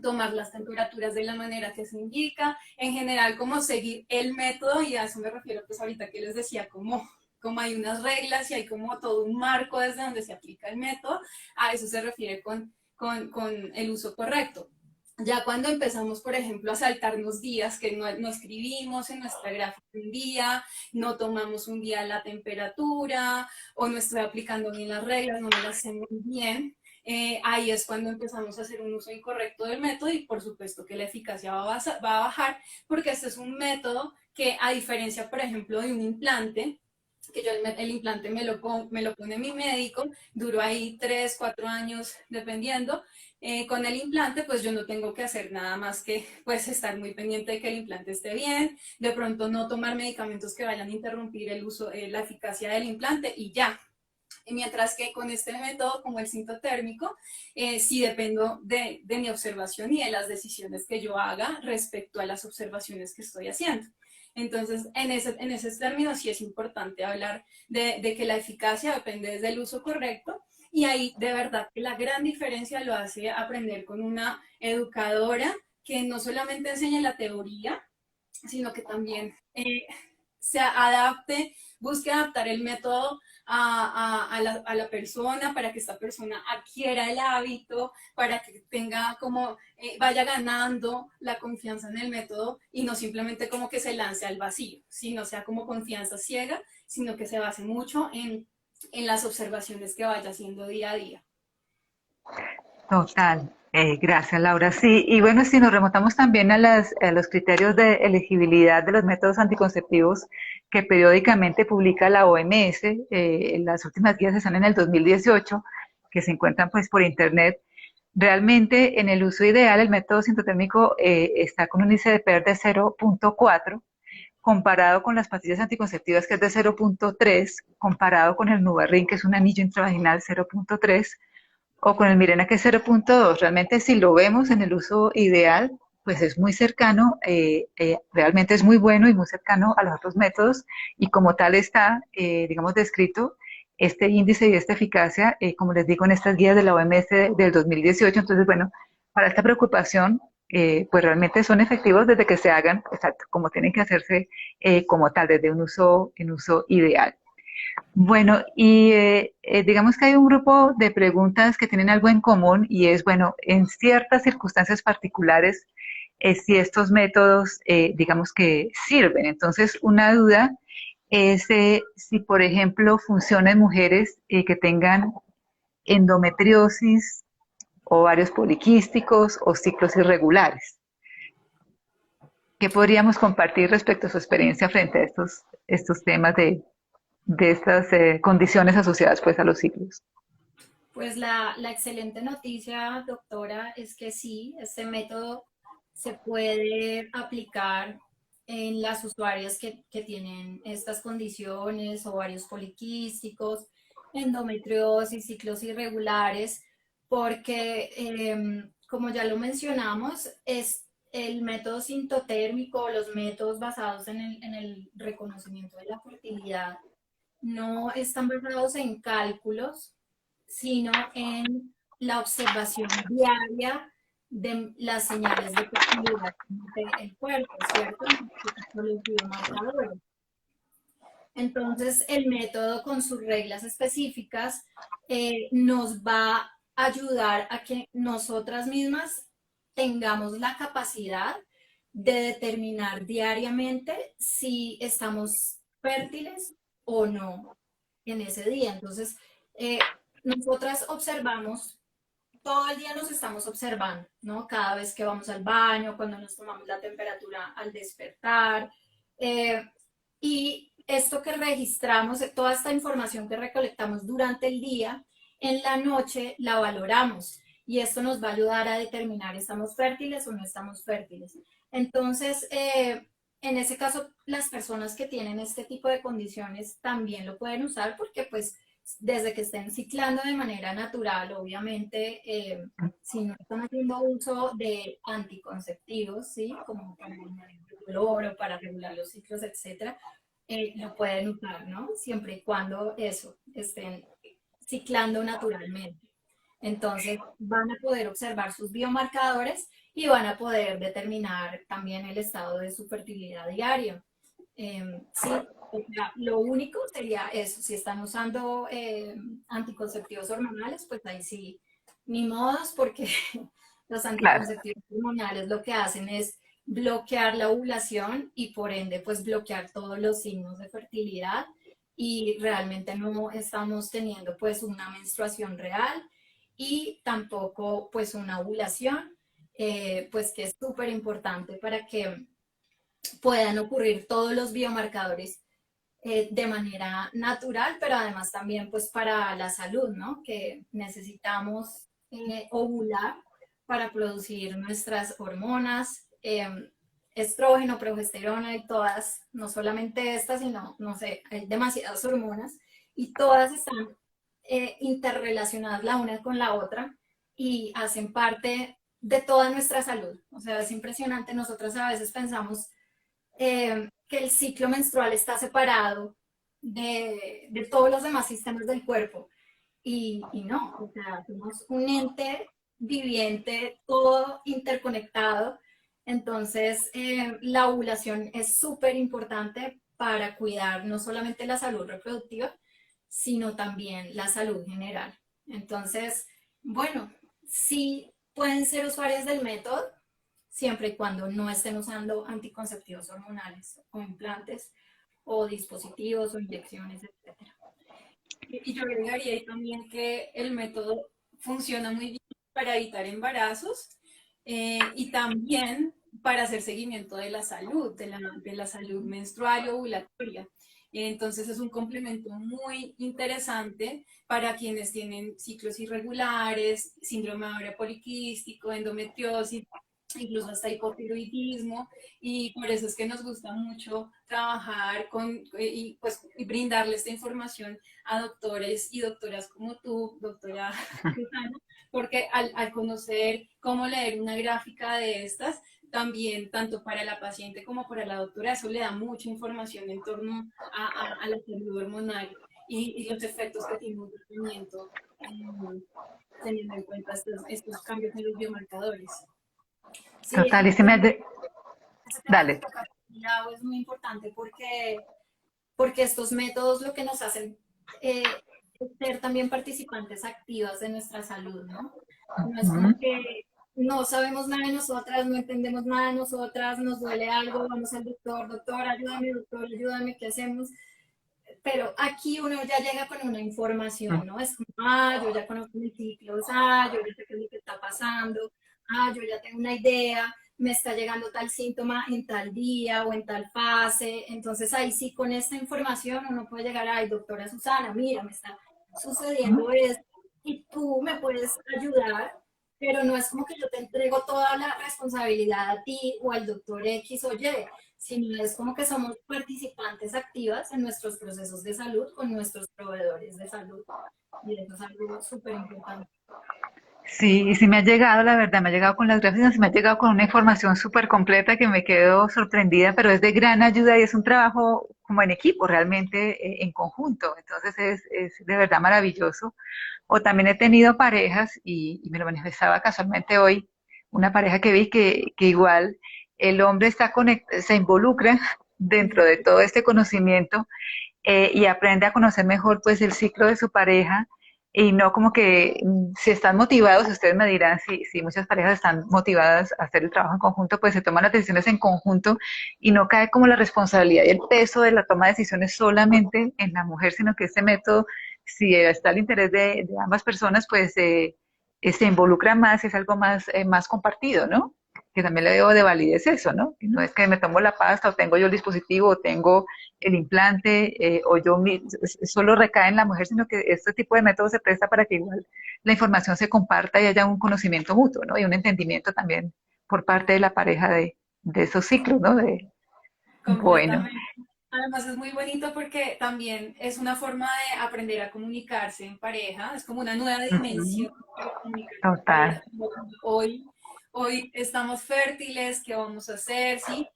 tomar las temperaturas de la manera que se indica, en general como seguir el método, y a eso me refiero pues ahorita que les decía como hay unas reglas y hay como todo un marco desde donde se aplica el método, a eso se refiere con el uso correcto. Ya cuando empezamos, por ejemplo, a saltarnos días, que no escribimos en nuestra gráfica un día, no tomamos un día la temperatura, o no estoy aplicando bien las reglas, no me las sé muy bien, ahí es cuando empezamos a hacer un uso incorrecto del método y por supuesto que la eficacia va a bajar, porque este es un método que, a diferencia, por ejemplo, de un implante, que yo el implante me lo pone mi médico, duró ahí 3, 4 años dependiendo. Con el implante pues yo no tengo que hacer nada más que pues estar muy pendiente de que el implante esté bien, de pronto no tomar medicamentos que vayan a interrumpir el uso, la eficacia del implante y ya. Mientras que con este método, como el sintotérmico, sí dependo de mi observación y de las decisiones que yo haga respecto a las observaciones que estoy haciendo. Entonces, en ese término sí es importante hablar de que la eficacia depende del uso correcto, y ahí de verdad que la gran diferencia lo hace aprender con una educadora que no solamente enseña la teoría, sino que también se adapte, busque adaptar el método a la persona, para que esta persona adquiera el hábito, para que tenga como, vaya ganando la confianza en el método y no simplemente como que se lance al vacío, sino sea como confianza ciega, sino que se base mucho en las observaciones que vaya haciendo día a día. Total. Gracias, Laura. Sí, y bueno, si nos remontamos también a los criterios de elegibilidad de los métodos anticonceptivos que periódicamente publica la OMS, las últimas guías están en el 2018, que se encuentran pues por internet. Realmente en el uso ideal el método sintotérmico está con un índice de PER de 0.4, comparado con las pastillas anticonceptivas que es de 0.3, comparado con el Nuvaring, que es un anillo intravaginal 0.3, o con el Mirena que es 0.2. Realmente si lo vemos en el uso ideal, pues es muy cercano, realmente es muy bueno y muy cercano a los otros métodos, y como tal está, digamos, descrito este índice y esta eficacia, como les digo, en estas guías de la OMS del 2018. Entonces, bueno, para esta preocupación, pues realmente son efectivos desde que se hagan, exacto, como tienen que hacerse como tal, desde un en uso ideal. Bueno, y digamos que hay un grupo de preguntas que tienen algo en común, y es, bueno, en ciertas circunstancias particulares, si estos métodos, digamos que sirven. Entonces, una duda es si, por ejemplo, funciona en mujeres que tengan endometriosis, ovarios poliquísticos o ciclos irregulares. ¿Qué podríamos compartir respecto a su experiencia frente a estos temas de estas condiciones asociadas pues a los ciclos? Pues la excelente noticia, doctora, es que sí, este método se puede aplicar en las usuarias que tienen estas condiciones, ovarios poliquísticos, endometriosis, ciclos irregulares, porque como ya lo mencionamos, es el método sintotérmico, los métodos basados en el reconocimiento de la fertilidad, no están basados en cálculos, sino en la observación diaria de las señales de fertilidad del cuerpo, ¿cierto? Los biomarcadores. Entonces, el método con sus reglas específicas nos va a ayudar a que nosotras mismas tengamos la capacidad de determinar diariamente si estamos fértiles o no en ese día. Entonces, nosotras observamos, todo el día nos estamos observando, ¿no? Cada vez que vamos al baño, cuando nos tomamos la temperatura al despertar. Y esto que registramos, toda esta información que recolectamos durante el día, en la noche la valoramos y esto nos va a ayudar a determinar estamos fértiles o no estamos fértiles. Entonces, en ese caso, las personas que tienen este tipo de condiciones también lo pueden usar porque pues desde que estén ciclando de manera natural, obviamente, si no están haciendo uso de anticonceptivos, ¿sí? Como para el dolor o para regular los ciclos, etcétera, lo pueden usar, ¿no? Siempre y cuando eso, estén ciclando naturalmente. Entonces van a poder observar sus biomarcadores y van a poder determinar también el estado de su fertilidad diario. Sí, o sea, lo único sería eso, si están usando anticonceptivos hormonales, pues ahí sí, ni modos, porque los Claro. anticonceptivos hormonales lo que hacen es bloquear la ovulación y por ende pues bloquear todos los signos de fertilidad y realmente no estamos teniendo pues una menstruación real y tampoco pues una ovulación, pues que es súper importante para que puedan ocurrir todos los biomarcadores de manera natural, pero además también pues para la salud, ¿no? Que necesitamos ovular para producir nuestras hormonas, estrógeno, progesterona y todas, no solamente estas, sino, no sé, hay demasiadas hormonas y todas están interrelacionadas la una con la otra y hacen parte de toda nuestra salud. O sea, es impresionante, nosotras a veces pensamos que el ciclo menstrual está separado de todos los demás sistemas del cuerpo. Y no, o sea, somos un ente viviente, todo interconectado. Entonces, la ovulación es súper importante para cuidar no solamente la salud reproductiva, sino también la salud general. Entonces, bueno, sí pueden ser usuarios del método, siempre y cuando no estén usando anticonceptivos hormonales o implantes o dispositivos o inyecciones, etcétera. Y yo agregaría ahí también que el método funciona muy bien para evitar embarazos y también para hacer seguimiento de la salud, de la salud menstrual y ovulatoria. Entonces es un complemento muy interesante para quienes tienen ciclos irregulares, síndrome de ovario poliquístico, endometriosis, incluso hasta hipotiroidismo, y por eso es que nos gusta mucho trabajar y, pues, y brindarle esta información a doctores y doctoras como tú, doctora Susana, porque al conocer cómo leer una gráfica de estas, también tanto para la paciente como para la doctora, eso le da mucha información en torno a la salud hormonal y los efectos que tiene un tratamiento, teniendo en cuenta estos cambios en los biomarcadores. Sí, Total, y si me... ese tema que Dale. toca es muy importante porque estos métodos lo que nos hacen es ser también participantes activas de nuestra salud, ¿no? No es como Ujú. que no sabemos nada de nosotras, no entendemos nada de nosotras, nos duele algo, vamos al doctor, doctor, ayúdame, ¿qué hacemos? Pero aquí uno ya llega con una información, ¿no? Es como, yo ya conozco mis ciclos, yo ya sé qué es lo que está pasando, yo ya tengo una idea, me está llegando tal síntoma en tal día o en tal fase. Entonces ahí sí, con esta información uno puede llegar, ay, doctora Susana, mira, me está sucediendo esto y tú me puedes ayudar, pero no es como que yo te entrego toda la responsabilidad a ti o al doctor X o Y, sino es como que somos participantes activas en nuestros procesos de salud con nuestros proveedores de salud. Y eso es algo súper importante. Sí, y sí me ha llegado, la verdad, me ha llegado con las gráficas, me ha llegado con una información súper completa que me quedo sorprendida, pero es de gran ayuda y es un trabajo como en equipo, realmente en conjunto. Entonces es de verdad maravilloso. O también he tenido parejas, y me lo manifestaba casualmente hoy, una pareja que vi que igual el hombre se involucra dentro de todo este conocimiento y aprende a conocer mejor pues el ciclo de su pareja y no como que si están motivados, ustedes me dirán si muchas parejas están motivadas a hacer el trabajo en conjunto, pues se toman las decisiones en conjunto y no cae como la responsabilidad y el peso de la toma de decisiones solamente en la mujer, sino que este método, si está el interés de ambas personas, pues se involucra más, es algo más compartido, ¿no? Que también le debo de validez eso, ¿no? Que no es que me tomo la pasta o tengo yo el dispositivo o tengo el implante solo recae en la mujer, sino que este tipo de método se presta para que igual la información se comparta y haya un conocimiento mutuo, ¿no? Y un entendimiento también por parte de la pareja de esos ciclos, ¿no? Bueno, Completamente. Además es muy bonito porque también es una forma de aprender a comunicarse en pareja, es como una nueva ujú, dimensión de comunicación en pareja. total, Hoy estamos fértiles, ¿qué vamos a hacer? ¿Sí?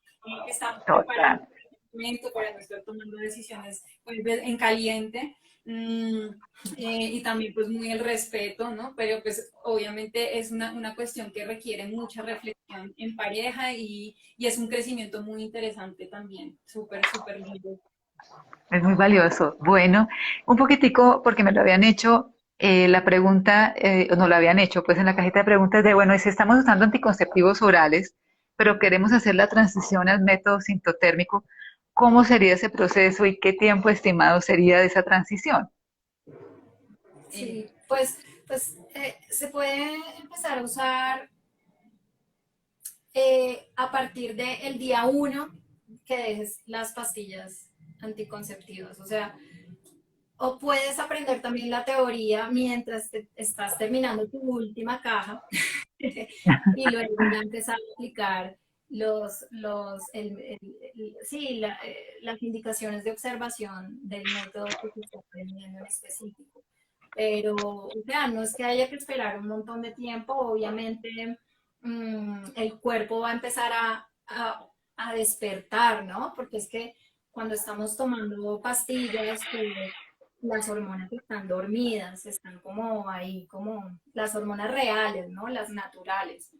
Estamos total. preparando el momento para no estar tomando decisiones pues, en caliente. Mm, y también pues muy el respeto, ¿no? Pero pues obviamente es una cuestión que requiere mucha reflexión en pareja y es un crecimiento muy interesante también, súper, súper lindo. Es muy valioso. Bueno, un poquitico, porque me lo habían hecho, la pregunta, o no lo habían hecho, pues en la cajita de preguntas de, bueno, y si estamos usando anticonceptivos orales, pero queremos hacer la transición al método sintotérmico, ¿cómo sería ese proceso y qué tiempo estimado sería de esa transición? Eh, Sí, se puede empezar a usar a partir del día uno que dejes las pastillas anticonceptivas. O sea, o puedes aprender también la teoría mientras estás terminando tu última caja y luego ya empezar a aplicar las indicaciones de observación del método que se está aprendiendo en específico. Pero, o sea, no es que haya que esperar un montón de tiempo, obviamente el cuerpo va a empezar a despertar, ¿no? Porque es que cuando estamos tomando pastillas, pues las hormonas están dormidas, están como ahí, como las hormonas reales, ¿no? Las naturales.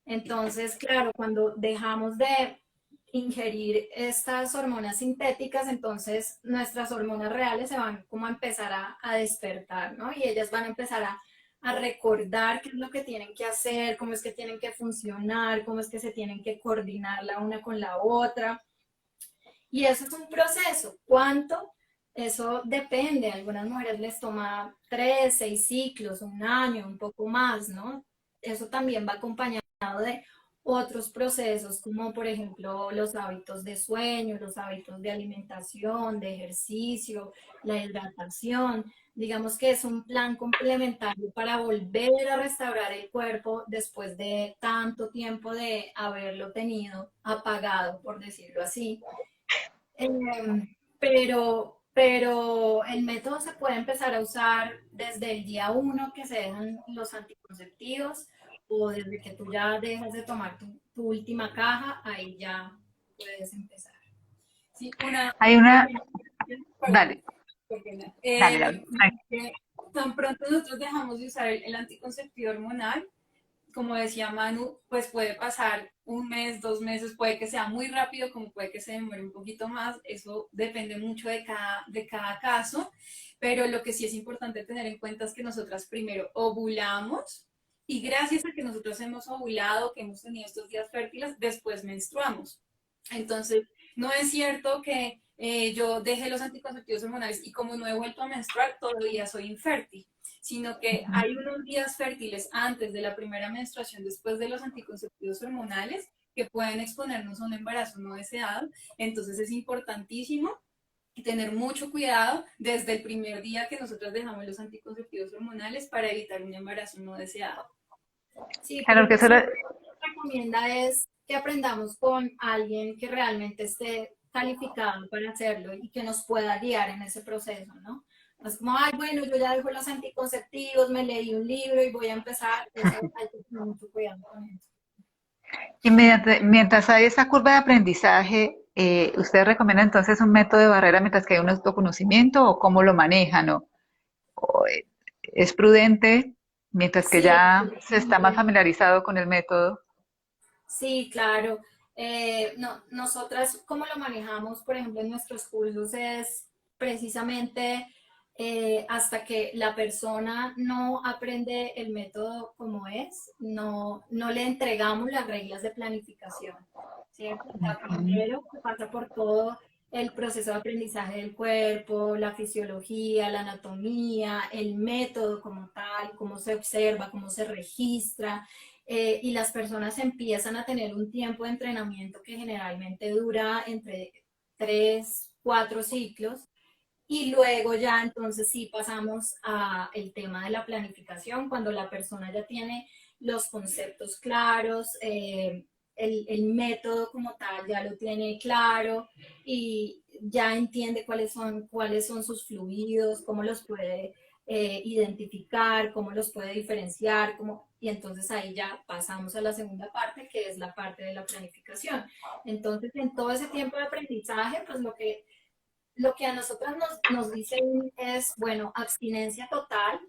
Entonces, claro, cuando dejamos de ingerir estas hormonas sintéticas, entonces nuestras hormonas reales se van como a empezar a despertar, ¿no? Y ellas van a empezar a recordar qué es lo que tienen que hacer, cómo es que tienen que funcionar, cómo es que se tienen que coordinar la una con la otra. Y eso es un proceso. ¿Cuánto? Eso depende. A algunas mujeres les toma 3, 6 ciclos, un año, un poco más, ¿no? Eso también va acompañado de otros procesos, como por ejemplo los hábitos de sueño, los hábitos de alimentación, de ejercicio, la hidratación. Digamos que es un plan complementario para volver a restaurar el cuerpo después de tanto tiempo de haberlo tenido apagado, por decirlo así. Pero el método se puede empezar a usar desde el día uno que se dejan los anticonceptivos o desde que tú ya dejas de tomar tu última caja, ahí ya puedes empezar. sí, una, Hay una una, pequeña, perdón, dale, qué pena. dale, dale. Tan pronto nosotros dejamos de usar el anticonceptivo hormonal, como decía Manu, pues puede pasar un mes, 2 meses, puede que sea muy rápido, como puede que se demore un poquito más, eso depende mucho de cada caso, pero lo que sí es importante tener en cuenta es que nosotras primero ovulamos y gracias a que nosotros hemos ovulado, que hemos tenido estos días fértiles, después menstruamos. Entonces, no es cierto que yo deje los anticonceptivos hormonales y como no he vuelto a menstruar, todavía soy infértil, sino que hay unos días fértiles antes de la primera menstruación, después de los anticonceptivos hormonales, que pueden exponernos a un embarazo no deseado. Entonces es importantísimo tener mucho cuidado desde el primer día que nosotros dejamos los anticonceptivos hormonales para evitar un embarazo no deseado. Sí, por Claro que eso eso lo, siempre recomienda es que aprendamos con alguien que realmente esté calificado para hacerlo y que nos pueda guiar en ese proceso, ¿no? No es como, ay, bueno, yo ya dejo los anticonceptivos, me leí un libro y voy a empezar. Eso hay que tener mucho cuidado con eso. y mientras hay esa curva de aprendizaje, ¿ustedes recomiendan entonces un método de barrera mientras que hay un autoconocimiento o cómo lo manejan? ¿O, es prudente mientras que Sí, ya se está más familiarizado con el método? sí, claro. No, nosotras, como lo manejamos, por ejemplo, en nuestros cursos, es precisamente hasta que la persona no aprende el método como es, no le entregamos las reglas de planificación, ¿cierto? O sea, Ok. primero se pasa por todo el proceso de aprendizaje del cuerpo, la fisiología, la anatomía, el método como tal, cómo se observa, cómo se registra, y las personas empiezan a tener un tiempo de entrenamiento que generalmente dura entre 3, 4 ciclos, y luego ya entonces sí pasamos a el tema de la planificación, cuando la persona ya tiene los conceptos claros, el método como tal ya lo tiene claro y ya entiende cuáles son sus fluidos, cómo los puede identificar, cómo los puede diferenciar, y entonces ahí ya pasamos a la segunda parte, que es la parte de la planificación. Entonces, en todo ese tiempo de aprendizaje, pues lo que a nosotras nos dicen es, bueno, abstinencia total,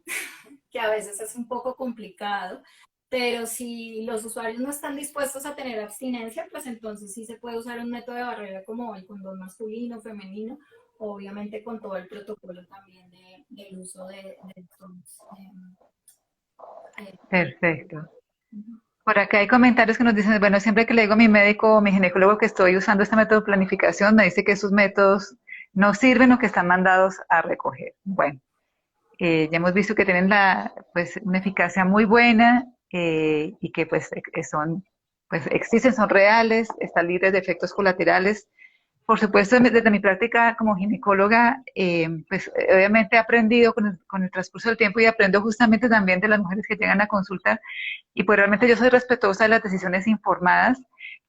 que a veces es un poco complicado, pero si los usuarios no están dispuestos a tener abstinencia, pues entonces sí se puede usar un método de barrera como el condón masculino, femenino, obviamente con todo el protocolo también del uso de estos. Eh, Perfecto. Por acá hay comentarios que nos dicen, bueno, siempre que le digo a mi médico o mi ginecólogo que estoy usando este método de planificación, me dice que esos métodos no sirven o que están mandados a recoger. Bueno, ya hemos visto que tienen pues, una eficacia muy buena y que pues pues existen, son reales, están libres de efectos colaterales. Por supuesto, desde mi práctica como ginecóloga, pues obviamente he aprendido con el transcurso del tiempo y aprendo justamente también de las mujeres que llegan a consulta y pues realmente yo soy respetuosa de las decisiones informadas,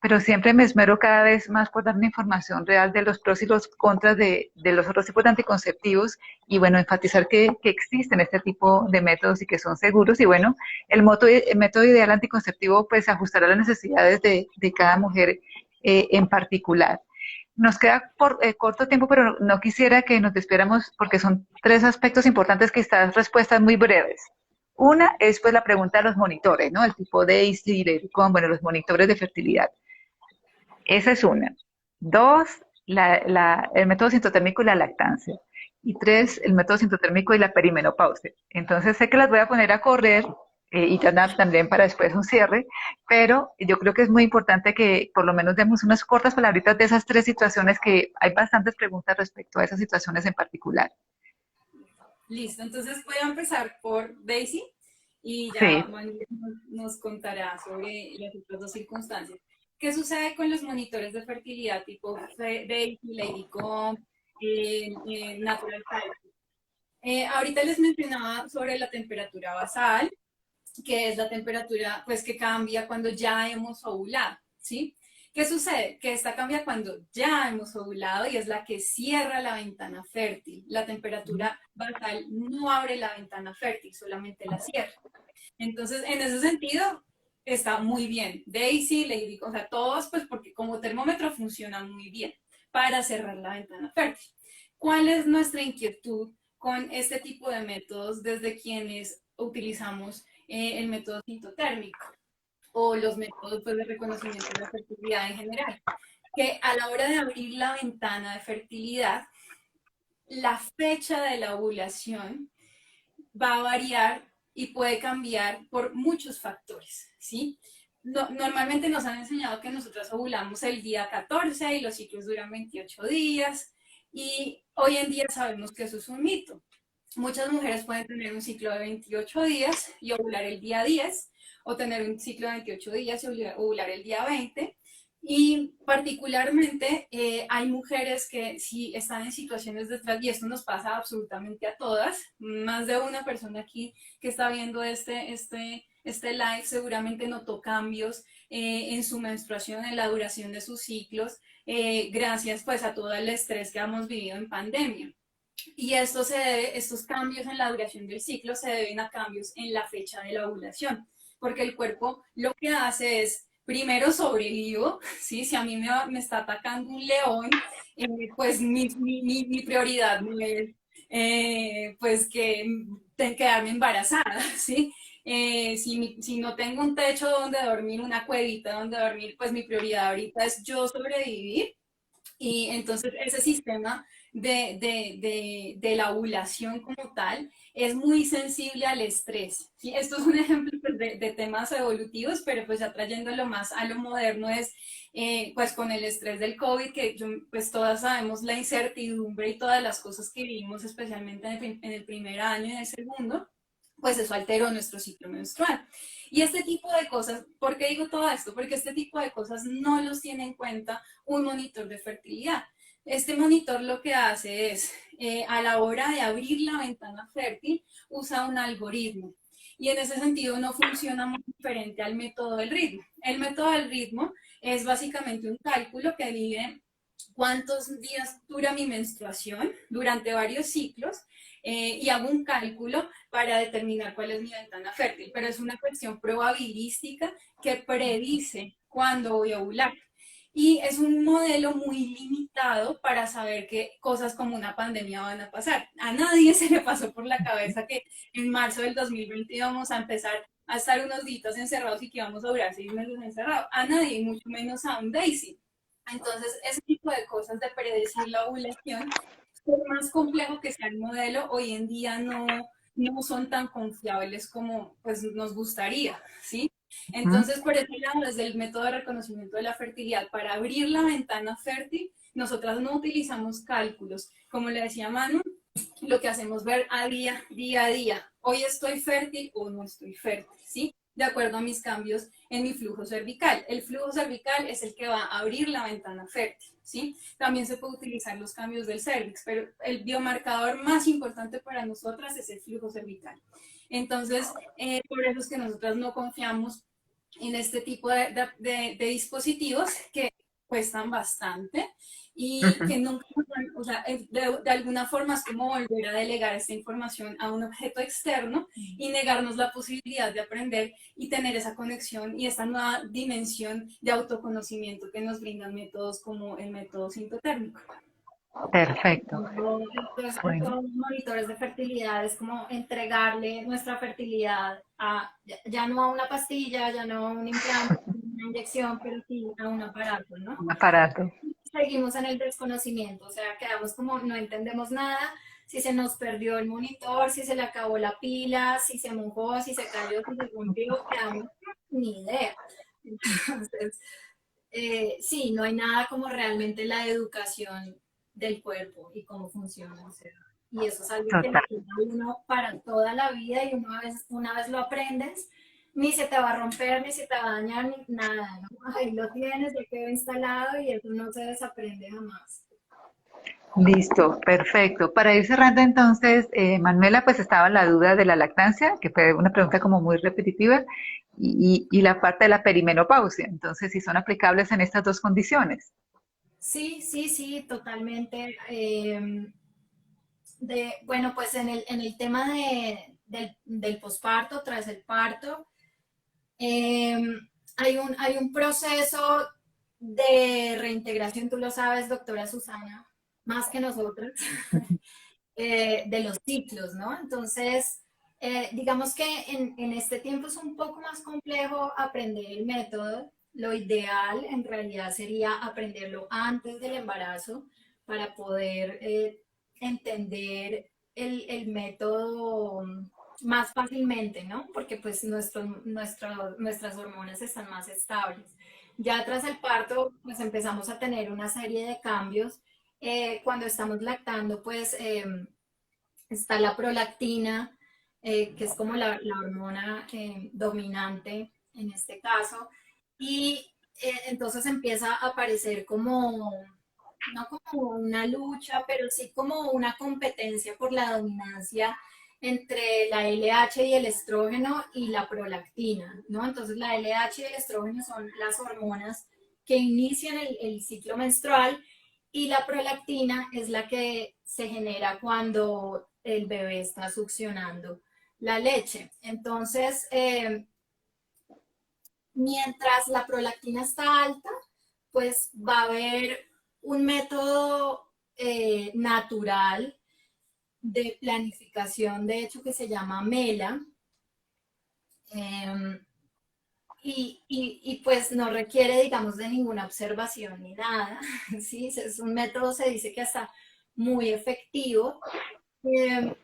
pero siempre me esmero cada vez más por dar una información real de los pros y los contras de los otros tipos de anticonceptivos y bueno, enfatizar que existen este tipo de métodos y que son seguros y bueno, el método ideal anticonceptivo pues ajustará las necesidades de cada mujer en particular. Nos queda por corto tiempo, pero no quisiera que nos despiéramos porque son tres aspectos importantes que estas respuestas muy breves. Una es pues la pregunta de los monitores, ¿no? El tipo Daisy, Ladycom, bueno, los monitores de fertilidad. Esa es una. Dos, el método sintotérmico y la lactancia. Y tres, el método sintotérmico y la perimenopausia. Entonces sé que las voy a poner a correr y ya también para después un cierre, pero yo creo que es muy importante que por lo menos demos unas cortas palabritas de esas tres situaciones que hay bastantes preguntas respecto a esas situaciones en particular. Listo, entonces voy a empezar por Daisy y ya Sí, Manuel nos contará sobre las otras dos circunstancias. ¿Qué sucede con los monitores de fertilidad tipo Daisy, Ladycom, Natural Cycle? Ahorita les mencionaba sobre la temperatura basal, que es la temperatura pues que cambia cuando ya hemos ovulado, ¿sí? ¿Qué sucede? Que esta cambia cuando ya hemos ovulado y es la que cierra la ventana fértil. La temperatura basal no abre la ventana fértil, solamente la cierra. Entonces, en ese sentido, está muy bien. Daisy, Lady, o sea, todos, pues porque como termómetro funcionan muy bien para cerrar la ventana fértil. ¿Cuál es nuestra inquietud con este tipo de métodos desde quienes utilizamos el método sintotérmico o los métodos pues, de reconocimiento de la fertilidad en general? Que a la hora de abrir la ventana de fertilidad, la fecha de la ovulación va a variar y puede cambiar por muchos factores, ¿sí? Normalmente nos han enseñado que nosotros ovulamos el día 14 y los ciclos duran 28 días y hoy en día sabemos que eso es un mito. Muchas mujeres pueden tener un ciclo de 28 días y ovular el día 10 o tener un ciclo de 28 días y ovular el día 20. Y particularmente hay mujeres que si están en situaciones de estrés, y esto nos pasa absolutamente a todas, más de una persona aquí que está viendo este live seguramente notó cambios en su menstruación, en la duración de sus ciclos, gracias pues a todo el estrés que hemos vivido en pandemia. Y estos cambios en la duración del ciclo se deben a cambios en la fecha de la ovulación, porque el cuerpo lo que hace es primero sobrevivo, ¿sí? Si a mí me está atacando un león, pues mi prioridad no es pues quedarme embarazada, ¿sí? Si no tengo un techo donde dormir, una cuevita donde dormir, pues mi prioridad ahorita es yo sobrevivir. Y entonces ese sistema de la ovulación como tal es muy sensible al estrés, ¿sí? Esto es un ejemplo pues, de temas evolutivos, pero pues ya trayéndolo más a lo moderno es pues con el estrés del COVID, que pues todas sabemos la incertidumbre y todas las cosas que vivimos, especialmente en el primer año y en el segundo, pues eso alteró nuestro ciclo menstrual. Y este tipo de cosas, ¿por qué digo todo esto? Porque este tipo de cosas no los tiene en cuenta un monitor de fertilidad. Este monitor lo que hace es, a la hora de abrir la ventana fértil, usa un algoritmo. Y en ese sentido no funciona muy diferente al método del ritmo. El método del ritmo es básicamente un cálculo que divide cuántos días dura mi menstruación durante varios ciclos y hago un cálculo para determinar cuál es mi ventana fértil. Pero es una cuestión probabilística que predice cuándo voy a ovular. Y es un modelo muy limitado para saber que cosas como una pandemia van a pasar. A nadie se le pasó por la cabeza que en marzo del 2020 íbamos a empezar a estar unos días encerrados y que íbamos a durar 6 meses encerrados. A nadie, mucho menos a un Daisy. Entonces, ese tipo de cosas de predecir la ovulación, por más complejo que sea el modelo, hoy en día no son tan confiables como pues, nos gustaría, ¿sí? ¿Mm? Entonces, por ese lado, desde el método de reconocimiento de la fertilidad, para abrir la ventana fértil, nosotras no utilizamos cálculos. Como le decía Manu, lo que hacemos ver día a día. Hoy estoy fértil o no estoy fértil, ¿sí? De acuerdo a mis cambios en mi flujo cervical. El flujo cervical es el que va a abrir la ventana fértil, ¿sí? También se puede utilizar los cambios del cervix, pero el biomarcador más importante para nosotras es el flujo cervical. Entonces, por eso es que nosotras no confiamos en este tipo de dispositivos que cuestan bastante y Ujú. que nunca, o sea, de alguna forma es como volver a delegar esta información a un objeto externo y negarnos la posibilidad de aprender y tener esa conexión y esta nueva dimensión de autoconocimiento que nos brindan métodos como el método sintotérmico. Perfecto. Estos Bueno, monitores de fertilidad es como entregarle nuestra fertilidad a, ya no a una pastilla, ya no a un implante, una inyección, pero sí a un aparato, ¿no? un aparato. Seguimos en el desconocimiento, o sea, quedamos como no entendemos nada, si se nos perdió el monitor, si se le acabó la pila, si se mojó, si se cayó, si se rompió, quedamos ni idea. Entonces, sí, no hay nada como realmente la educación del cuerpo y cómo funciona. O sea, y eso es algo que le Total. queda a uno para toda la vida y una vez lo aprendes, ni se te va a romper, ni se te va a dañar, ni nada, ¿no? Ahí lo tienes, ya quedó instalado y eso no se desaprende jamás. Listo, perfecto. Para ir cerrando entonces, Manuela, pues estaba la duda de la lactancia, que fue una pregunta como muy repetitiva, y la parte de la perimenopausia. Entonces, si son aplicables en estas dos condiciones. Sí, sí, sí, totalmente. Bueno, pues en el tema del posparto, tras el parto, Eh, hay un proceso de reintegración, tú lo sabes, doctora Susana, más que nosotros, de los ciclos, ¿no? Entonces, digamos que en este tiempo es un poco más complejo aprender el método. Lo ideal en realidad sería aprenderlo antes del embarazo para poder entender el método más fácilmente, ¿no? Porque pues nuestras hormonas están más estables. Ya tras el parto, pues empezamos a tener una serie de cambios. Cuando estamos lactando, pues está la prolactina, que es como la hormona dominante en este caso, y entonces empieza a aparecer como, no como una lucha, pero sí como una competencia por la dominancia entre la LH y el estrógeno y la prolactina, ¿no? Entonces la LH y el estrógeno son las hormonas que inician el ciclo menstrual y la prolactina es la que se genera cuando el bebé está succionando la leche. Entonces, mientras la prolactina está alta, pues va a haber un método natural de planificación, de hecho, que se llama MELA, eh, y pues no requiere, digamos, de ninguna observación ni nada, ¿sí? Es un método, se dice que está muy efectivo, eh,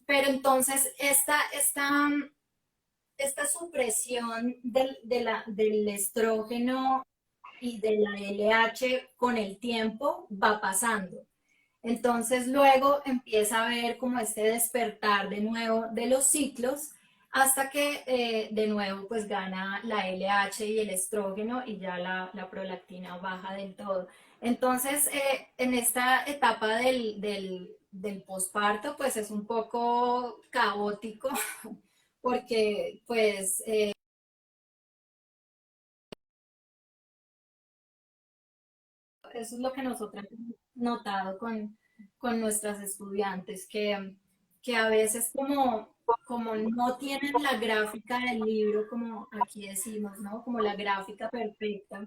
pero entonces esta supresión del estrógeno y de la LH con el tiempo va pasando. Entonces luego empieza a haber como este despertar de nuevo de los ciclos hasta que de nuevo pues gana la LH y el estrógeno y ya la prolactina baja del todo. Entonces en esta etapa del posparto pues es un poco caótico porque pues eso es lo que nosotros hemos notado con nuestras estudiantes, que a veces como no tienen la gráfica del libro, como aquí decimos, ¿no? Como la gráfica perfecta,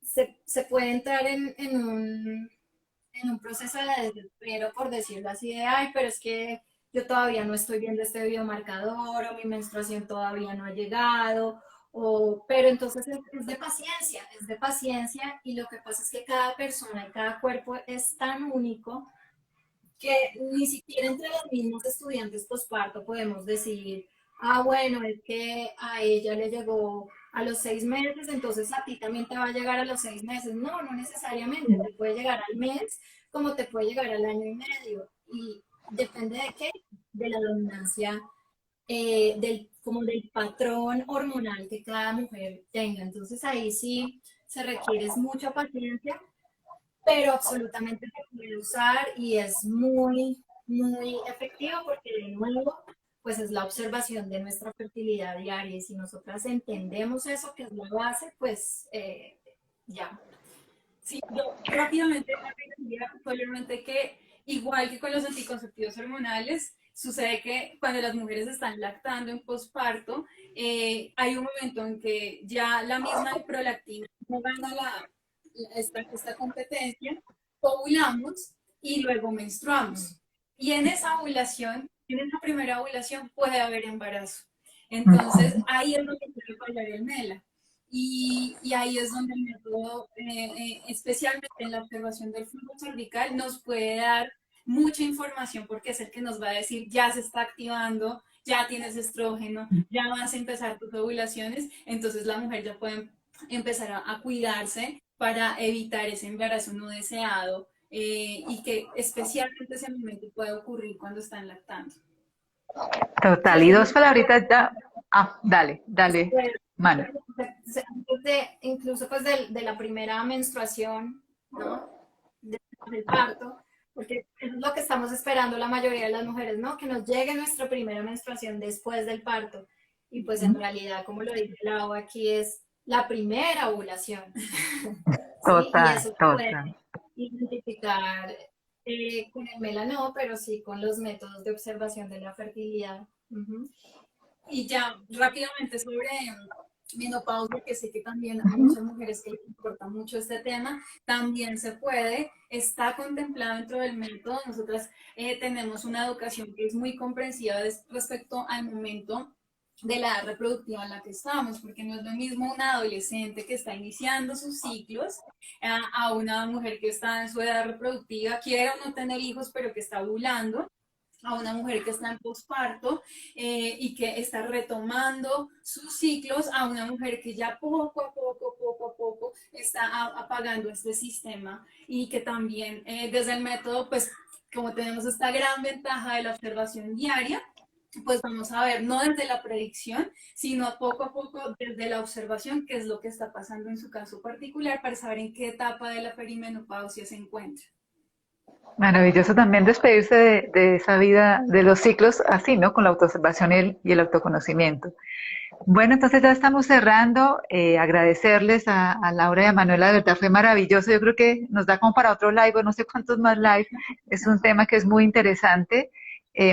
se puede entrar en un proceso de desespero, por decirlo así, de, ay, pero es que yo todavía no estoy viendo este biomarcador, o mi menstruación todavía no ha llegado, pero entonces es de paciencia, y lo que pasa es que cada persona y cada cuerpo es tan único que ni siquiera entre los mismos estudiantes posparto podemos decir, ah, bueno, es que a ella le llegó a los 6 meses, entonces a ti también te va a llegar a los 6 meses. No, no necesariamente, te puede llegar al mes como te puede llegar al año y medio. Y depende de qué, de la dominancia, como del patrón hormonal que cada mujer tenga. Entonces ahí sí se requiere mucha paciencia, pero absolutamente se puede usar y es muy, muy efectivo porque de nuevo, pues es la observación de nuestra fertilidad diaria y si nosotras entendemos eso, que es la base, pues ya. Sí, yo rápidamente agregaría solamente que, igual que con los anticonceptivos hormonales, sucede que cuando las mujeres están lactando en posparto, hay un momento en que ya la misma prolactina no gana esta competencia, ovulamos y luego menstruamos. Y en esa ovulación, en esa primera ovulación, puede haber embarazo. Entonces, ahí es donde puede fallar el MELA. Y ahí es donde el método, especialmente en la observación del flujo cervical, nos puede dar mucha información porque es el que nos va a decir ya se está activando, ya tienes estrógeno, ya vas a empezar tus ovulaciones, entonces la mujer ya puede empezar a cuidarse para evitar ese embarazo no deseado, y que especialmente ese momento puede ocurrir cuando están lactando. Sí, Total. Y eso es dos lo que palabritas ya. Ah, dale, dale, Manu. antes incluso pues de la primera menstruación, ¿no? Del parto, porque eso es lo que estamos esperando la mayoría de las mujeres, ¿no? Que nos llegue nuestra primera menstruación después del parto. Y pues en realidad, como lo dice Lau, aquí es la primera ovulación, ¿sí? Y Total, eso se puede total. identificar con el melanoma, pero sí con los métodos de observación de la fertilidad. Uh-huh. Y ya rápidamente sobre menopausia, que sé que también hay muchas mujeres que les importa mucho este tema, también se puede, está contemplado dentro del método. Nosotras tenemos una educación que es muy comprensiva respecto al momento de la edad reproductiva en la que estamos, porque no es lo mismo una adolescente que está iniciando sus ciclos a una mujer que está en su edad reproductiva, quiere o no tener hijos, pero que está ovulando, a una mujer que está en posparto y que está retomando sus ciclos, a una mujer que ya poco a poco está apagando este sistema y que también desde el método, pues como tenemos esta gran ventaja de la observación diaria, pues vamos a ver, no desde la predicción, sino poco a poco desde la observación, qué es lo que está pasando en su caso particular para saber en qué etapa de la perimenopausia se encuentra. Maravilloso también despedirse de esa vida, de los ciclos así, ¿no? Con la autoobservación y el autoconocimiento. Bueno, entonces ya estamos cerrando. Agradecerles a Laura y a Manuela, de verdad fue maravilloso. Yo creo que nos da como para otro live, o no sé cuántos más live. Es un tema que es muy interesante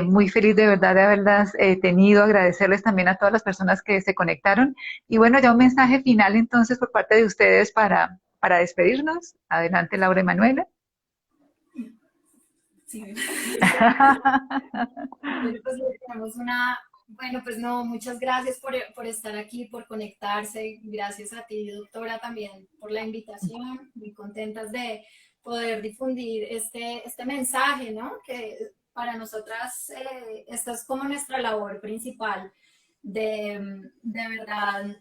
Muy feliz de verdad de haberlas tenido, agradecerles también a todas las personas que se conectaron. Y bueno, ya un mensaje final entonces por parte de ustedes para despedirnos. Adelante, Laura y Manuela. Sí. Bueno, pues tenemos bueno, pues no, muchas gracias por estar aquí, por conectarse. Gracias a ti, doctora, también por la invitación. Muy contentas de poder difundir este mensaje, ¿no? Que para nosotras esta es como nuestra labor principal de verdad,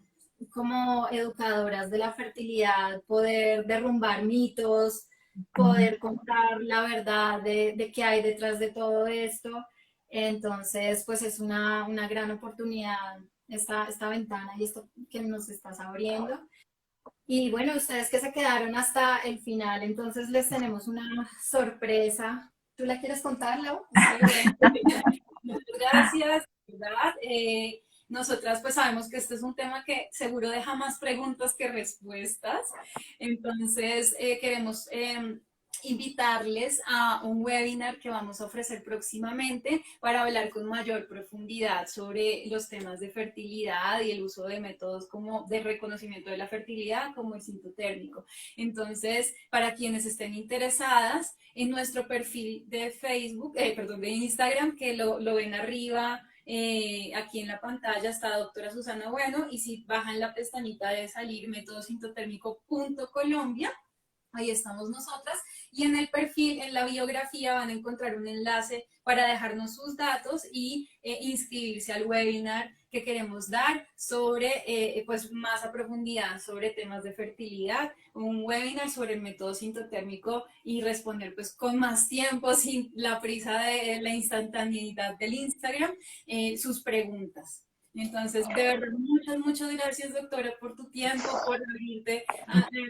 como educadoras de la fertilidad, poder derrumbar mitos, poder contar la verdad de qué hay detrás de todo esto. Entonces, pues es una gran oportunidad esta ventana y esto que nos estás abriendo. Y bueno, ustedes que se quedaron hasta el final, entonces les tenemos una sorpresa. ¿Tú la quieres contar, Lau? Sí, bueno, muchas gracias, ¿verdad? Nosotras pues sabemos que este es un tema que seguro deja más preguntas que respuestas, entonces queremos invitarles a un webinar que vamos a ofrecer próximamente para hablar con mayor profundidad sobre los temas de fertilidad y el uso de métodos como de reconocimiento de la fertilidad como el sintotérmico. Entonces, para quienes estén interesadas, en nuestro perfil de Facebook, perdón, de Instagram, que lo ven arriba, aquí en la pantalla está doctora Susana Bueno, y si bajan la pestañita de salir métodosintotérmico.colombia, ahí estamos nosotras, y en el perfil, en la biografía, van a encontrar un enlace para dejarnos sus datos y inscribirse al webinar que queremos dar sobre, pues más a profundidad sobre temas de fertilidad, un webinar sobre el método sintotérmico y responder pues con más tiempo, sin la prisa de la instantaneidad del Instagram, sus preguntas. Entonces, de verdad, muchas gracias, doctora, por tu tiempo,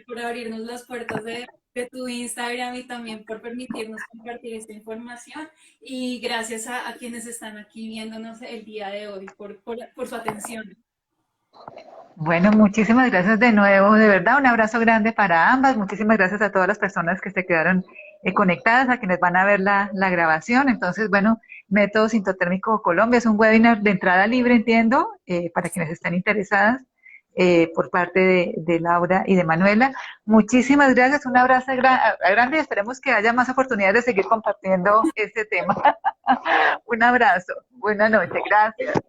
por abrirnos las puertas de tu Instagram y también por permitirnos compartir esta información. Y gracias a quienes están aquí viéndonos el día de hoy por su atención. Bueno, muchísimas gracias de nuevo, de verdad, un abrazo grande para ambas. Muchísimas gracias a todas las personas que se quedaron conectadas, a quienes van a ver la grabación. Entonces, bueno, Método Sintotérmico Colombia es un webinar de entrada libre, entiendo, para quienes estén interesadas, por parte de Laura y de Manuela. Muchísimas gracias, un abrazo grande y esperemos que haya más oportunidades de seguir compartiendo este tema. Un abrazo, buena noche, gracias.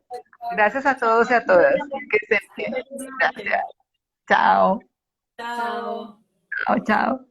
Gracias a todos y a todas. Que estén bien. Feliz noche. Gracias. Chao. Chao. Chao. Chao, chao.